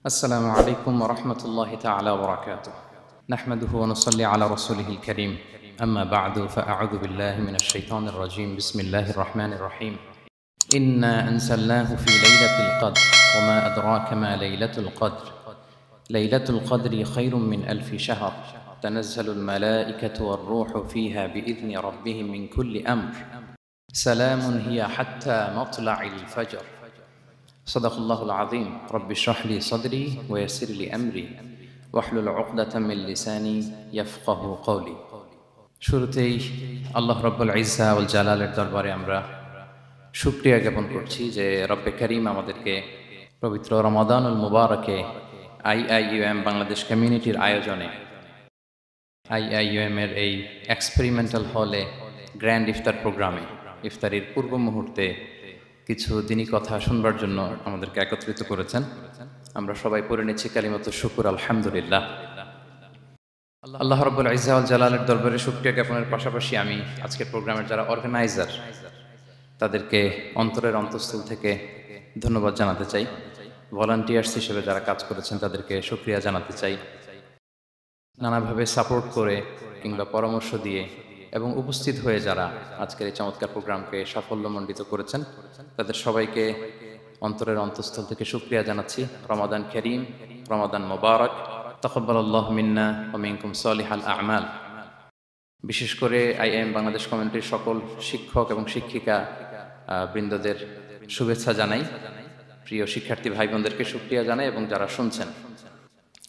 السلام عليكم ورحمة الله تعالى وبركاته. نحمده ونصلي على رسوله الكريم. أما بعد فأعوذ بالله من الشيطان الرجيم. بسم الله الرحمن الرحيم. إنا أنزلناه في ليلة القدر وما أدراك ما ليلة القدر. ليلة القدر خير من 1000 شهر. تنزل الملائكة والروح فيها بإذن ربهم من كل أمر. سلام هي حتى مطلع الفجر. صدق الله العظيم. رب اشرح لي صدري ويسر لي أمري واحلل عقدة من لساني يفقه قولي. শুরুতেই আল্লাহ রব্বুল ইজ্জা ওয়াল জালালের দরবারে আমরা শুকরিয়া জ্ঞাপন করছি যে রব্বে করিম আমাদেরকে পবিত্র রমাদানুল মুবারকে আইআইইউএম বাংলাদেশ কমিউনিটির আয়োজনে আইআইইউএম এর এই এক্সপেরিমেন্টাল হলে গ্র্যান্ড ইফতার প্রোগ্রামে ইফতারির পূর্ব মুহূর্তে কিছু দিনই কথা শুনবার জন্য আমাদেরকে একত্রিত করেছেন। আমরা সবাই পড়ে নিচ্ছি কালিমাতুশ শুকর আলহামদুলিল্লাহ। আল্লাহ রাব্বুল ইজ্জা ওয়াল জালালের দরবারে শুকরিয়া জ্ঞাপনের পাশাপাশি আমি আজকের প্রোগ্রামের যারা অর্গানাইজার তাদেরকে অন্তরের অন্তঃস্থল থেকে ধন্যবাদ জানাতে চাই। ভলান্টিয়ার্স হিসেবে যারা কাজ করেছেন তাদেরকে শুকরিয়া জানাতে চাই। নানাভাবে সাপোর্ট করে কিংবা পরামর্শ দিয়ে এবং উপস্থিত হয়ে যারা আজকের এই চমৎকার প্রোগ্রামকে সাফল্যমণ্ডিত করেছেন তাদের সবাইকে অন্তরের অন্তঃস্থল থেকে শুকরিয়া জানাচ্ছি। রমাদান কারীম, রমাদান মোবারক, তাকাব্বালাল্লাহু মিন্না ওয়া মিনকুম সালিহাল আ'মাল। বিশেষ করে আইএম বাংলাদেশ কমিউনিটির সকল শিক্ষক এবং শিক্ষিকা বৃন্দদের শুভেচ্ছা জানাই। প্রিয় শিক্ষার্থী ভাই বোনদেরকে শুকরিয়া জানাই এবং যারা শুনছেন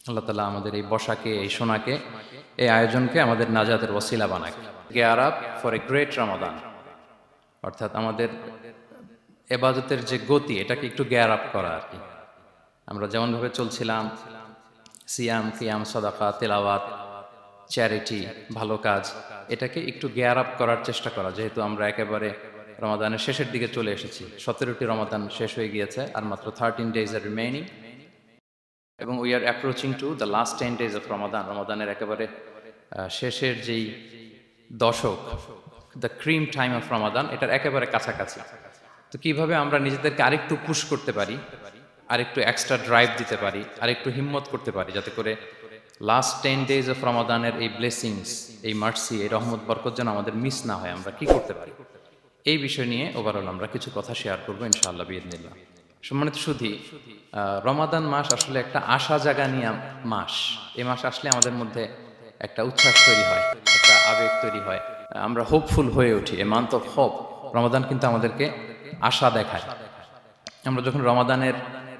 আল্লাহ তাআলা আমাদের এই বসাকে, এই শোনাকে, এই আয়োজনকে আমাদের নাজাতের ওসিলা বানাক। Gear up for a great Ramadan, অর্থাৎ আমাদের ইবাদতের যে গতি এটাকে একটু গেয়ার আপ করা আর কি। আমরা যেমনভাবে চলছিলাম সিয়াম, কিয়াম, সাদাকা, তেলাওয়াত, চ্যারিটি, ভালো কাজ, এটাকে একটু গেয়ার আপ করার চেষ্টা করা। যেহেতু আমরা একেবারে রমাদানের শেষের দিকে চলে এসেছি, 17টি রমাদান শেষ হয়ে গিয়েছে, আর মাত্র 13 days আর রিমেইনিং, এবং we are approaching to the last 10 days of Ramadan. রমাদানের একেবারে শেষের যেই দশক, the cream time of Ramadan, এটার একেবারে কাছাকাছি। তো কিভাবে আমরা নিজেদেরকে আরেকটু পুশ করতে পারি, আরেকটু এক্সট্রা ড্রাইভ দিতে পারি, আরেকটু হিম্মত করতে পারি, যাতে করে লাস্ট 10 days অফ রমাদানের এই ব্লেসিংস, এই মার্সি, এই রহমত বরকত যেন আমাদের মিস না হয়, আমরা কি করতে পারি, এই বিষয় নিয়ে ওভারঅল আমরা কিছু কথা শেয়ার করবো ইনশাআল্লাহ বিইذنিল্লাহ। সম্মানিত সুধী, রমাদান মাস আসলে একটা আশা জাগানিয়া মাস। এই মাস আসলে আমাদের মধ্যে একটা উচ্ছ্বাস তৈরি হয়, একটা আবেগ তৈরি হয়, আমরা হোপফুল হয়ে উঠি। এ মান্থ অফ হোপ, রমাদান কিন্তু আমাদেরকে আশা দেখায়। আমরা যখন রমাদানের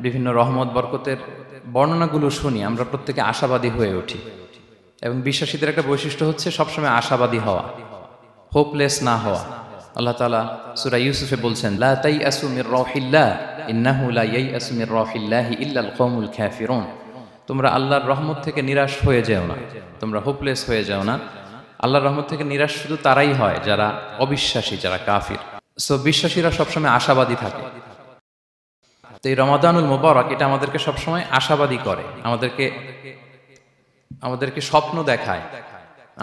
বিভিন্ন রহমত বরকতের বর্ণনাগুলো শুনি আমরা প্রত্যেকে আশাবাদী হয়ে উঠি। এবং বিশ্বাসীদের একটা বৈশিষ্ট্য হচ্ছে সবসময় আশাবাদী হওয়া, হোপলেস না হওয়া। আল্লাহ তাআলা সূরা ইউসুফে বলছেন, লা তাইয়াসু মির রাহিল্লাহ ইন্নাহু লা ইয়াইয়াসু মির রাহিল্লাহি ইল্লাল কওমুল কাফিরুন। তোমরা আল্লাহর রহমত থেকে নিরাশ হয়ে যেও না, তোমরা হোপলেস হয়ে যাও না। আল্লাহর রহমত থেকে নিরাশ শুধু তারাই হয় যারা অবিশ্বাসী, যারা কাফির। সো বিশ্বাসীরা সবসময় আশাবাদী থাকে। তো এই রমাদানুল মুবারক এটা আমাদেরকে সবসময় আশাবাদী করে, আমাদেরকে স্বপ্ন দেখায়,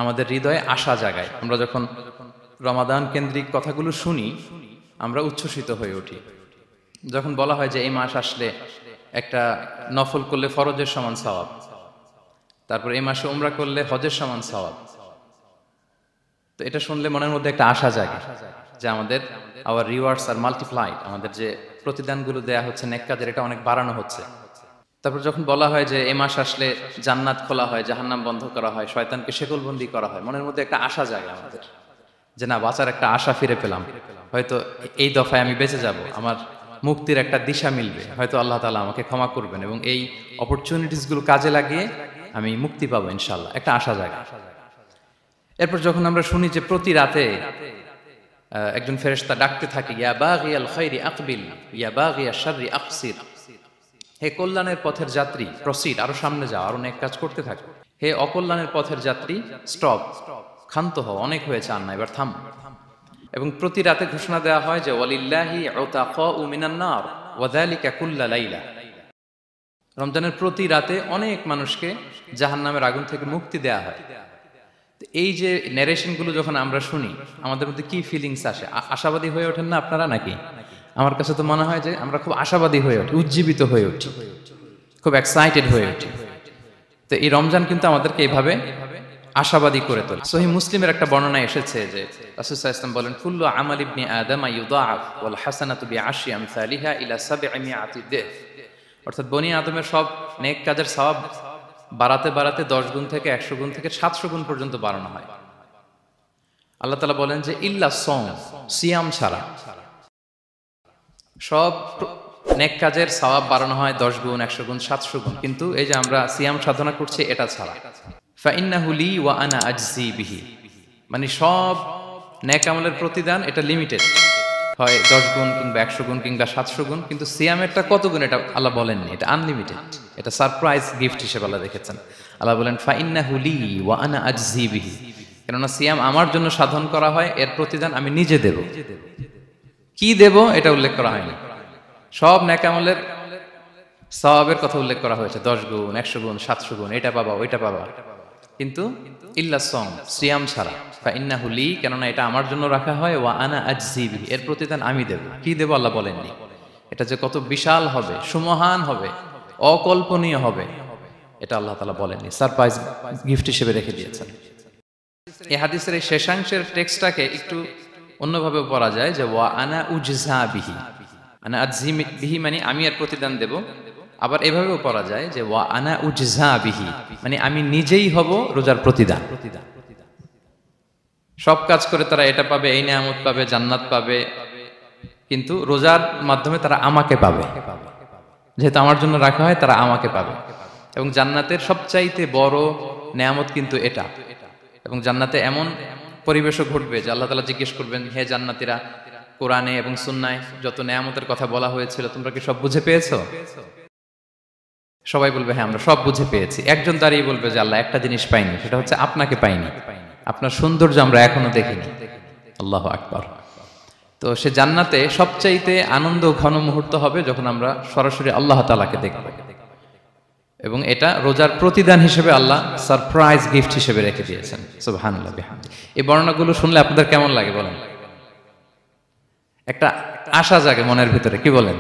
আমাদের হৃদয়ে আশা জাগায়। আমরা যখন রমাদান কেন্দ্রিক কথাগুলো শুনি আমরা উচ্ছ্বসিত হয়ে উঠি। যখন বলা হয় যে এই মাস আসলে একটা নফল করলে ফরজের সমান সওয়াব, তারপর এই মাসে উমরা করলে হজের সমান সওয়াব, তো এটা শুনলে মনের মধ্যে একটা আশা জাগে যে আমাদের আওয়ার রিওয়ার্ডস আর মাল্টিপ্লাইড, আমাদের যে প্রতিদানগুলো দেয়া হচ্ছে নেক কাজের, এটা অনেক বাড়ানো হচ্ছে। তারপর যখন বলা হয় যে এই মাস আসলে জান্নাত খোলা হয়, জাহান্নাম বন্ধ করা হয়, শয়তানকে শেকলবন্দি করা হয়, মনের মধ্যে একটা আশা জাগে আমাদের যে না, বাঁচার একটা আশা ফিরে পেলাম, হয়তো এই দফায় আমি বেঁচে যাব, আমার মুক্তির একটা দিশা মিলবে, হয়তো আল্লাহ তাআলা আমাকে ক্ষমা করবেন এবং এই অপরচুনিটিসগুলো কাজে লাগিয়ে আমি মুক্তি পাবো ইনশাআল্লাহ, একটা আশা জাগে। এরপর যখন আমরা শুনি যে প্রতি রাতে একজন ফেরেশতা ডাকতে থাকে, ইয়া বাগিয়াল খায়রি আকবিল ইয়া বাগিয়াশ শাররি আকসির, হে কল্যাণের পথের যাত্রী প্রসিড, আরো সামনে যাও, আরো নেক কাজ করতে থাকো। হে অকল্যাণের পথের যাত্রী স্টপ, ক্ষান্ত হও, অনেক হয়েছে, আর না, এবার থাম। এবং প্রতি রাতে ঘোষণা দেওয়া হয় যে ওয়ালিল্লাহি উতাকাউ মিনান নার ওয়া যালিকা কুল্লা লাইলা। রমজানের প্রতি রাতে অনেক মানুষকে জাহান্নামের আগুন থেকে মুক্তি দেয়া হয়। এই যে ন্যারেশনগুলো যখন আমরা শুনি আমাদের মধ্যে কি ফিলিংস আসে? আশাবাদী হয়ে ওঠেন না আপনারা নাকি? আমার কাছে তো মনে হয় যে আমরা খুব আশাবাদী হয়ে উঠি, উজ্জীবিত হয়ে উঠি। খুব এক্সাইটেড হয়ে উঠি। তো এই রমজান কিন্তু আমাদেরকে এইভাবে আশাবাদী করে তোলে। সহিহ মুসলিমের একটা বর্ণনা এসেছে যে রাসূল সাল্লাল্লাহু আলাইহি ওয়াসাল্লাম বলেন, কুল্লু আমাল ইবনি আদম ইউদাআফ ওয়াল হাসানাতু বিআশরি আমসালিহা ইলা 700 দিফ। অর্থাৎ বনি আদমের সব নেক কাজের সওয়াব বাড়াতে বাড়াতে 10 গুণ থেকে 100 গুণ থেকে 700 গুণ পর্যন্ত বাড়ানো হয়। আল্লাহ তাআলা বলেন যে ইল্লা সওম, সিয়াম ছাড়া সব নেক কাজের সওয়াব বাড়ানো হয় 10 গুণ, 100 গুণ, 700 গুণ, কিন্তু এই যে আমরা সিয়াম সাধনা করছি এটা ছাড়া। ফাইন্নাহু লি ওয়া আনা আজজি বিহি, মানে সব নেক আমলের প্রতিদান এটা লিমিটেড, হয় 10 গুণ কিংবা 100 গুণ কিংবা 700 গুণ, কিন্তু সিয়ামেরটা কত গুণ এটা আল্লাহ বলেননি, এটা আনলিমিটেড, এটা সারপ্রাইজ গিফট হিসেবে আল্লাহ রেখেছেন। আল্লাহ বলেন ফাইন্নাহু লি ওয়া আনা আজজি বিহি, কেননা সিয়াম আমার জন্য সাধন করা হয়, এর প্রতিদান আমি নিজে দেব। কি দেব এটা উল্লেখ করা হয়নি, সব নেক আমলের সওয়াবের কথা উল্লেখ করা হয়েছে, 10 গুণ, 100 গুণ, 700 গুণ, এটা পাবা ওইটা পাবা, কিন্তু ইল্লা সওম, সিয়াম ছাড়া। ফাইন্নাহু লি, কেননা এটা আমার জন্য রাখা হয়, ওয়া আনা আজজি বিহি, এর প্রতিদান আমি দেব। কি দেব আল্লাহ বলেননি, এটা যে কত বিশাল হবে, সুমহান হবে, অকল্পনীয় হবে, এটা আল্লাহ তাআলা বলেননি, সারপ্রাইজ গিফট হিসেবে রেখে দিয়েছেন। এই হাদিসের এই শেষাংশের টেক্সটটাকে একটু অন্যভাবে পড়া যায় যে ওয়া আনা উজজা বিহি, আনা আজজি বিহি মানে আমি এর প্রতিদান দেব। আবার এভাবেও পড়া যায় যে ওয়া আনা উজজা বিহি, মানে আমি নিজেই হব রোজার প্রতিদান। সব কাজ করে তারা এটা পাবে, এই নিয়ামত পাবে, জান্নাত পাবে, কিন্তু রোজার মাধ্যমে তারা আমাকে পাবে, যেহেতু আমার জন্য রাখা হয়, তারা আমাকে পাবে। এবং জান্নাতের সবচাইতে বড় নিয়ামত কিন্তু এটা। এবং জান্নাতে এমন পরিবেশও ঘটবে যে আল্লাহ তাআলা জিজ্ঞেস করবেন, হে জান্নাতীরা, কোরআনে এবং সুন্নায় যত নিয়ামতের কথা বলা হয়েছিল তোমরা কি সব বুঝে পেয়েছো? সবাই বলবে হ্যাঁ আমরা সব বুঝে পেয়েছি। একজন দাঁড়িয়ে বলবে যে আল্লাহ একটা জিনিস পাইনি, সেটা হচ্ছে আপনাকে পাইনি, আপনার সৌন্দর্য আমরা এখনো দেখিনি। আল্লাহু আকবার। তো সে জান্নাতে সবচাইতে আনন্দ ঘন মুহূর্ত হবে যখন আমরা সরাসরি আল্লাহ তাআলাকে দেখব, এবং এটা রোজার প্রতিদান হিসেবে আল্লাহ সারপ্রাইজ গিফট হিসেবে রেখে দিয়েছেন। সুবহানাল্লাহ বিহামদি। এই বর্ণনাগুলো শুনলে আপনাদের কেমন লাগে বলেন? একটা আশা জাগে মনের ভিতরে, কি বলেন?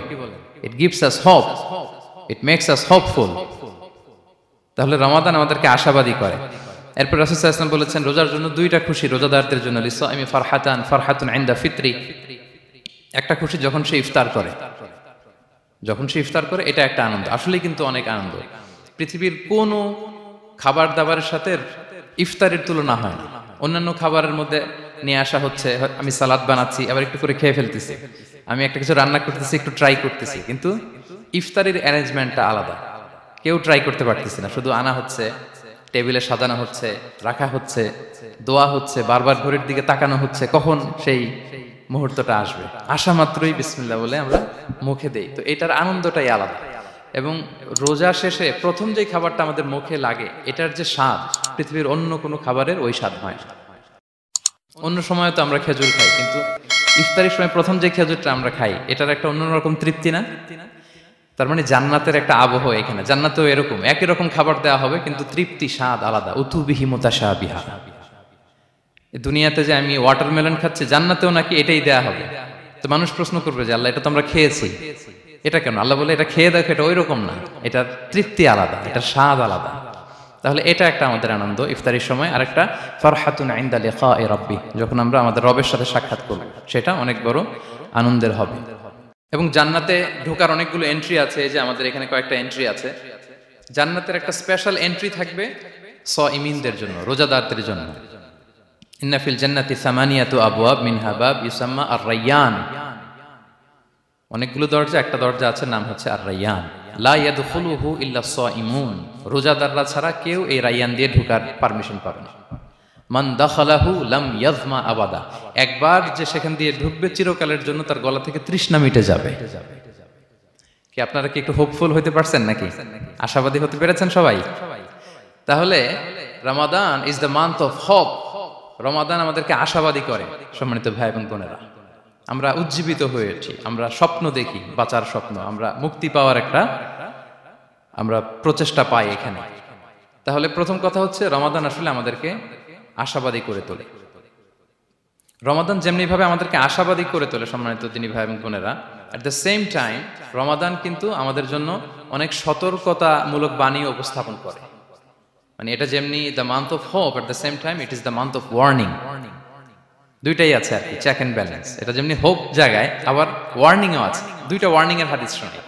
It gives us hope, it makes us hopeful. তাহলে রমাদান আমাদেরকে আশাবাদী করে। এরপর রাসূল সাল্লাল্লাহু আলাইহি ওয়াসাল্লাম বলেছেন রোজার জন্য দুইটা খুশি রোজাদারদের জন্য, লিসাইমি ফারহাতান, ফারহাতুন ইনদা ফিতরি, একটা খুশি যখন সে ইফতার করে, যখন সে ইফতার করে এটা একটা আনন্দ, আসলে কিন্তু অনেক আনন্দ। পৃথিবীর কোনো খাবার দাবারের সাথে ইফতারের তুলনা হয় না। অন্যান্য খাবারের মধ্যে নিয়ে আসা হচ্ছে, আমি সালাদ বানাচ্ছি আবার একটু করে খেয়ে ফেলতেছি, আমি একটা কিছু রান্না করতেছি একটু ট্রাই করতেছি, কিন্তু ইফতারের অ্যারেঞ্জমেন্টটা আলাদা, কেউ ট্রাই করতে পারতেছি না, শুধু আনা হচ্ছে, টেবিলে সাজানো হচ্ছে, রাখা হচ্ছে, দোয়া হচ্ছে, বারবার ঘড়ির দিকে তাকানো হচ্ছে কখন সেই মুহূর্তটা আসবে, আসা মাত্রই বিসমিল্লাহ বলে আমরা মুখে দেই। তো এটার আনন্দটাই আলাদা। এবং রোজা শেষে প্রথম যে খাবারটা আমাদের মুখে লাগে, এটার যে স্বাদ পৃথিবীর অন্য কোনো খাবারের ওই স্বাদ হয় না। অন্য সময় তো আমরা খেজুর খাই, কিন্তু ইফতারের সময় প্রথম যে খেজুরটা আমরা খাই, এটার একটা অন্যরকম তৃপ্তি না? তার মানে জান্নাতের একটা আবহ এখানে। জান্নাতেও এরকম একই রকম খাবার দেওয়া হবে, কিন্তু তৃপ্তি স্বাদ আলাদা। উতুবিহি মুতাশাবিহা। দুনিয়াতে যে আমি ওয়াটারমেলন খাচ্ছি, জান্নাতেও নাকি এটাই দেয়া হবে। তো মানুষ প্রশ্ন করবে যে আল্লাহ এটা তো আমরা খেয়েছি, এটা কেন? আল্লাহ বলে এটা খেয়ে দেখো, এটা ওই রকম না, এটার তৃপ্তি আলাদা, এটার স্বাদ আলাদা। তাহলে এটা একটা আমাদের আনন্দ ইফতারির সময়। আর একটা ফারহাতুন ইনদা লিকাই রাব্বি, যখন আমরা আমাদের রবের সাথে সাক্ষাৎ করব, সেটা অনেক বড় আনন্দের হবে। এবং জান্নাতে ঢোকার অনেকগুলো এন্ট্রি আছে, এই যে আমাদের এখানে কয়েকটা এন্ট্রি আছে। জান্নাতের একটা স্পেশাল এন্ট্রি থাকবে সাইমিনদের জন্য, রোজাদারদের জন্য। ইন্না ফিল জান্নাতি সামানিয়াতু আবওয়াব মিনহা বাব ইউসাম্মা আর-রায়্যান। অনেকগুলো দরজা, একটা দরজা আছে নাম হচ্ছে আর-রায়্যান। লা ইয়াদখুলুহু ইল্লা সাইমুন, রোজাদাররা ছাড়া কেউ এই রায়্যান দিয়ে ঢোকার পারমিশন পাবে না। মান দাখালাহু লাম ইয়াজমা আবাদা, একবার যে সেখান দিয়ে ঢুকবে চিরকালের জন্য তার গলা থেকে তৃষ্ণা মিটে যাবে। কি আপনারা কি একটু হোপফুল হতে পারছেন নাকি? আশাবাদী হতে পেরেছেন সবাই? তাহলে Ramadan is the month of hope. Ramadan আমাদেরকে আশাবাদী করে। সম্মানিত ভাই এবং বোনেরা, আমরা উজ্জীবিত হয়ে উঠি, আমরা স্বপ্ন দেখি, বাঁচার স্বপ্ন, আমরা মুক্তি পাওয়ার একটা আমরা প্রচেষ্টা পাই এখানে। তাহলে প্রথম কথা হচ্ছে রমাদান আসলে আমাদেরকে আশাবাদী করে তোলে। রমাদান যেমনি ভাবে আমাদেরকে আশাবাদী করে তোলে, সম্মানিত দিনী ভাই এবং বোনেরা, অ্যাট দ্য সেম টাইম রমাদান কিন্তু আমাদের জন্য অনেক সতর্কতামূলক বাণী উপস্থাপন করে। মানে এটা যেমনি the month of hope, at the same time it is the month of warning. দুইটাই আছে আর কি, চেক অ্যান্ড ব্যালেন্স। এটা যেমনি হোপ জায়গায়, আবার ওয়ার্নিংও আছে। দুইটা ওয়ার্নিং এর হাদিস শোনাই।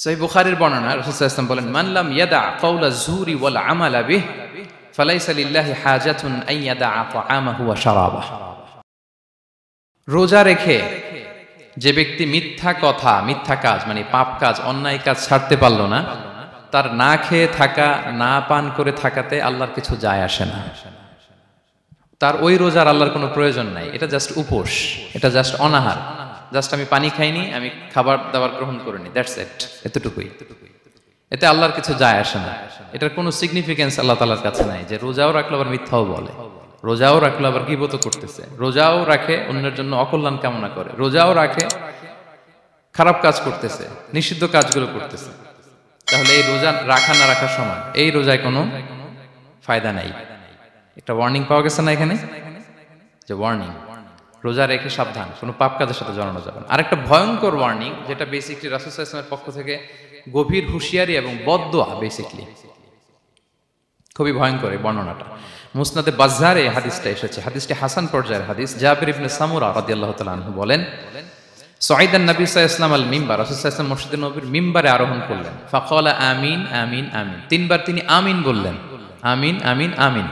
সহিহ বুখারীর বর্ণনা, রাসূল সাল্লাল্লাহু আলাইহি ওয়াসাল্লাম বলেন, মান লাম ইয়াদা কাওলা যুরি ওয়াল আমালা বিহি ফালাইসা লিল্লাহি হাজাতুন আন ইয়াদা তাআমাহু ওয়া শারাবাহু। রোজা রেখে যে ব্যক্তি মিথ্যা কথা, মিথ্যা কাজ মানে পাপ কাজ, অন্যায় কাজ ছাড়তে পারলো না, তার না খেয়ে থাকা, না পান করে থাকাতে আল্লাহর কিছু যায় আসে না। তার ওই রোজার আল্লাহর কোনো প্রয়োজন নাই। এটা জাস্ট উপোস, এটা জাস্ট অনাহার, জাস্ট আমি পানি খাইনি, আমি খাবার দাবার গ্রহণ করিনি, দ্যাটস ইট, এতটুকুই। এতে আল্লাহর কিছু যায় আসে না। এটার কোনো সিগনিফিকেন্স আল্লাহ তাআলার কাছে নাই যে রোজাও রাখলো আবার মিথ্যাও বলে, রোজাও রাখলো আবার গীবত করতেছে, রোজাও রাখে অন্যের জন্য অকল্যাণ কামনা করে, রোজাও রাখে খারাপ কাজ করতেছে, নিষিদ্ধ কাজগুলো করতেছে। তাহলে এই রোজা রাখা না রাখার সময় এই রোজায় কোনো ফায়দা নাই। একটা ওয়ার্নিং পাওয়া গেছে না এখানে, যে ওয়ার্নিং, রোজা রেখে সাবধান, কোনো পাপ কাজের সাথে জড়ানো যাবে না। আরেকটা ভয়ঙ্কর ওয়ার্নিং, যেটা বেসিকলি রাসূল সাল্লাল্লাহু আলাইহি ওয়াসাল্লামের পক্ষ থেকে গভীর হুঁশিয়ারি এবং বদদোয়া, বেসিকলি খুবই ভয়ঙ্কর এই বর্ণনাটা। মুসনাদে বাজ্জারে হাদিসটা এসেছে, হাদিসটি হাসান পর্যায়ের হাদিস। জাবির ইবনে সামুরা রাদিয়াল্লাহু তাআলা আনহু বলেন, সাইদান নবী সাল্লাল্লাহু আলাইহি ওয়াসাল্লাম আল মিম্বার, রাসূল সাল্লাল্লাহু আলাইহি ওয়াসাল্লাম মসজিদে নববীর মিম্বারে আরোহণ করলেন। ফাকালা আমিন আমিন আমিন, তিনবার তিনি আমিন বললেন, আমিন আমিন আমিন।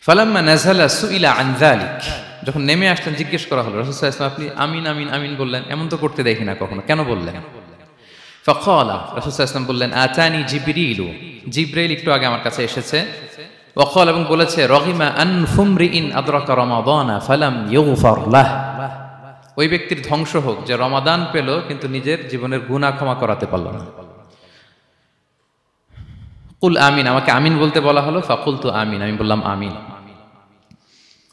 ফালাম্মা নাযালা সুইলা আন যালিক, যখন নেমে আসলেন জিজ্ঞেস করা হলো, রাসূল সাল্লাল্লাহু আলাইহি ওয়াসাল্লাম আপনি আমিন আমিন আমিন বললেন, এমন তো করতে দেখি না কখনো, কেন বললেন? ফাকালা, রাসূল সাল্লাল্লাহু আলাইহি ওয়াসাল্লাম বললেন, আতানি জিবরিলু, জিবরাইল একটু আগে আমার কাছে এসেছে। ওয়াকাল, এবং বলেছে, রহিমা আনফুমরিইন আদরাকা রমাদানা ফালাম ইউগফার লাহ, ওই ব্যক্তির ধ্বংস হোক যে রমাদান পেল কিন্তু নিজের জীবনের গুনাহ ক্ষমা করাতে পারল না। কুল আমিন, আমাকে আমিন বলতে বলা হলো। ফাকুলতু আমিন, আমি বললাম আমিন।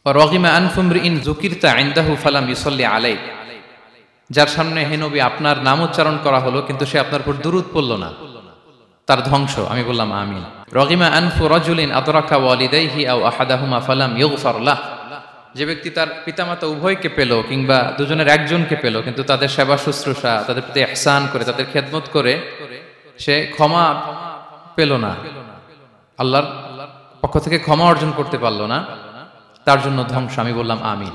রহিমা আনফুমরিইন যুকিরতা ইনদাহু ফালাম ইউসাল্লি আলাইক, যার সামনে হে নবী আপনার নাম উচ্চারণ করা হলো কিন্তু সে আপনার উপর দুরূদ পড়ল না, তার ধ্বংস। আমি বললাম আমিন। রহিমা আনফু রাজুলিন আদরাকা ওয়ালিদাইহি আও আহাদাহুমা ফালাম ইউগফার লাহ, যে ব্যক্তি তার পিতামাতা উভয়কে পেল কিংবা দুজনের একজনকে পেল কিন্তু তাদের সেবা শুশ্রূষা, তাদের প্রতি ইহসান করে, তাদের খেদমত করে সে ক্ষমা পেল না, আল্লাহর পক্ষ থেকে ক্ষমা অর্জন করতে পারল না, তার জন্য ধ্বংস। আমি বললাম আমিন।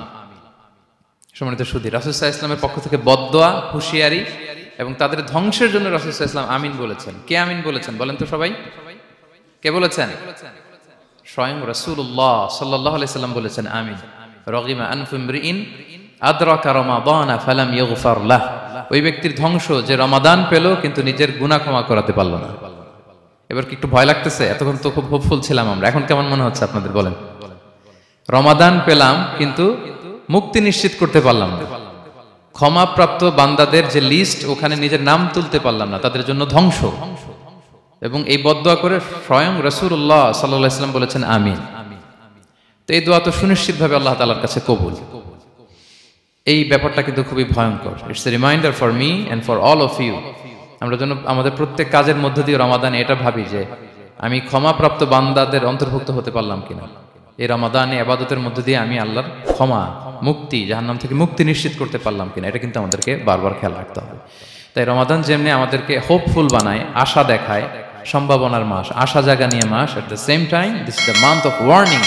সম্মানিত সুধী, রাসূল সাল্লাল্লাহু আলাইহি ওয়াসাল্লামের পক্ষ থেকে বদদোয়া, হুঁশিয়ারি এবং তাদের ধ্বংসের জন্য রাসূল সাল্লাল্লাহু আলাইহি ওয়াসাল্লাম আমিন বলেছেন। কে আমিন বলেছেন বলেন তো সবাই? কে বলেছেন? স্বয়ং রাসূলুল্লাহ সাল্লাল্লাহু আলাইহি ওয়াসাল্লাম বলেছেন আমিন। রগিমা আনফুমরিইন আদরাকা রমাদানা ফালাম ইউগফার লাহ, ওই ব্যক্তির ধ্বংস যে রমাদান পেল কিন্তু নিজের গুনাহ ক্ষমা করাতে পারল না। এবার কি একটু ভয় লাগতেছে? এতক্ষণ তো খুব হোপফুল ছিলাম আমরা, এখন কেমন মনে হচ্ছে আপনাদের বলেন? রমাদান পেলাম কিন্তু মুক্তি নিশ্চিত করতে পারলাম না, ক্ষমাপ্রাপ্ত বান্দাদের যে লিস্ট ওখানে নিজের নাম তুলতে পারলাম না, তাদের জন্য ধ্বংস। এবং এই বদদোয়া করে স্বয়ং রাসূলুল্লাহ সাল্লাল্লাহু আলাইহি ওয়াসাল্লাম বলেছেন আমিন। তো এই দোয়া তো সুনিশ্চিতভাবে আল্লাহ তাআলার কাছে কবুল। এই ব্যাপারটা কিন্তু খুবই ভয়ঙ্কর। It's a reminder for me and for all of you. আমরা যেন আমাদের প্রত্যেক কাজের মধ্য দিয়ে রমাদানে এটা ভাবি যে আমি ক্ষমাপ্রাপ্ত বান্দাদের অন্তর্ভুক্ত হতে পারলাম কিনা। এই রমাদানে ইবাদতের মধ্য দিয়ে আমি আল্লাহর ক্ষমা, মুক্তি, জাহান্নাম থেকে মুক্তি নিশ্চিত করতে পারলাম কিনা, এটা কিন্তু আমাদেরকে বারবার খেয়াল রাখতে হবে। তাই রমাদান যেমনি আমাদেরকে হোপফুল বানায়, আশা দেখায়, সম্ভাবনার মাস, আশা জাগা নিয়ে মাস, at the same time this is the month of warning.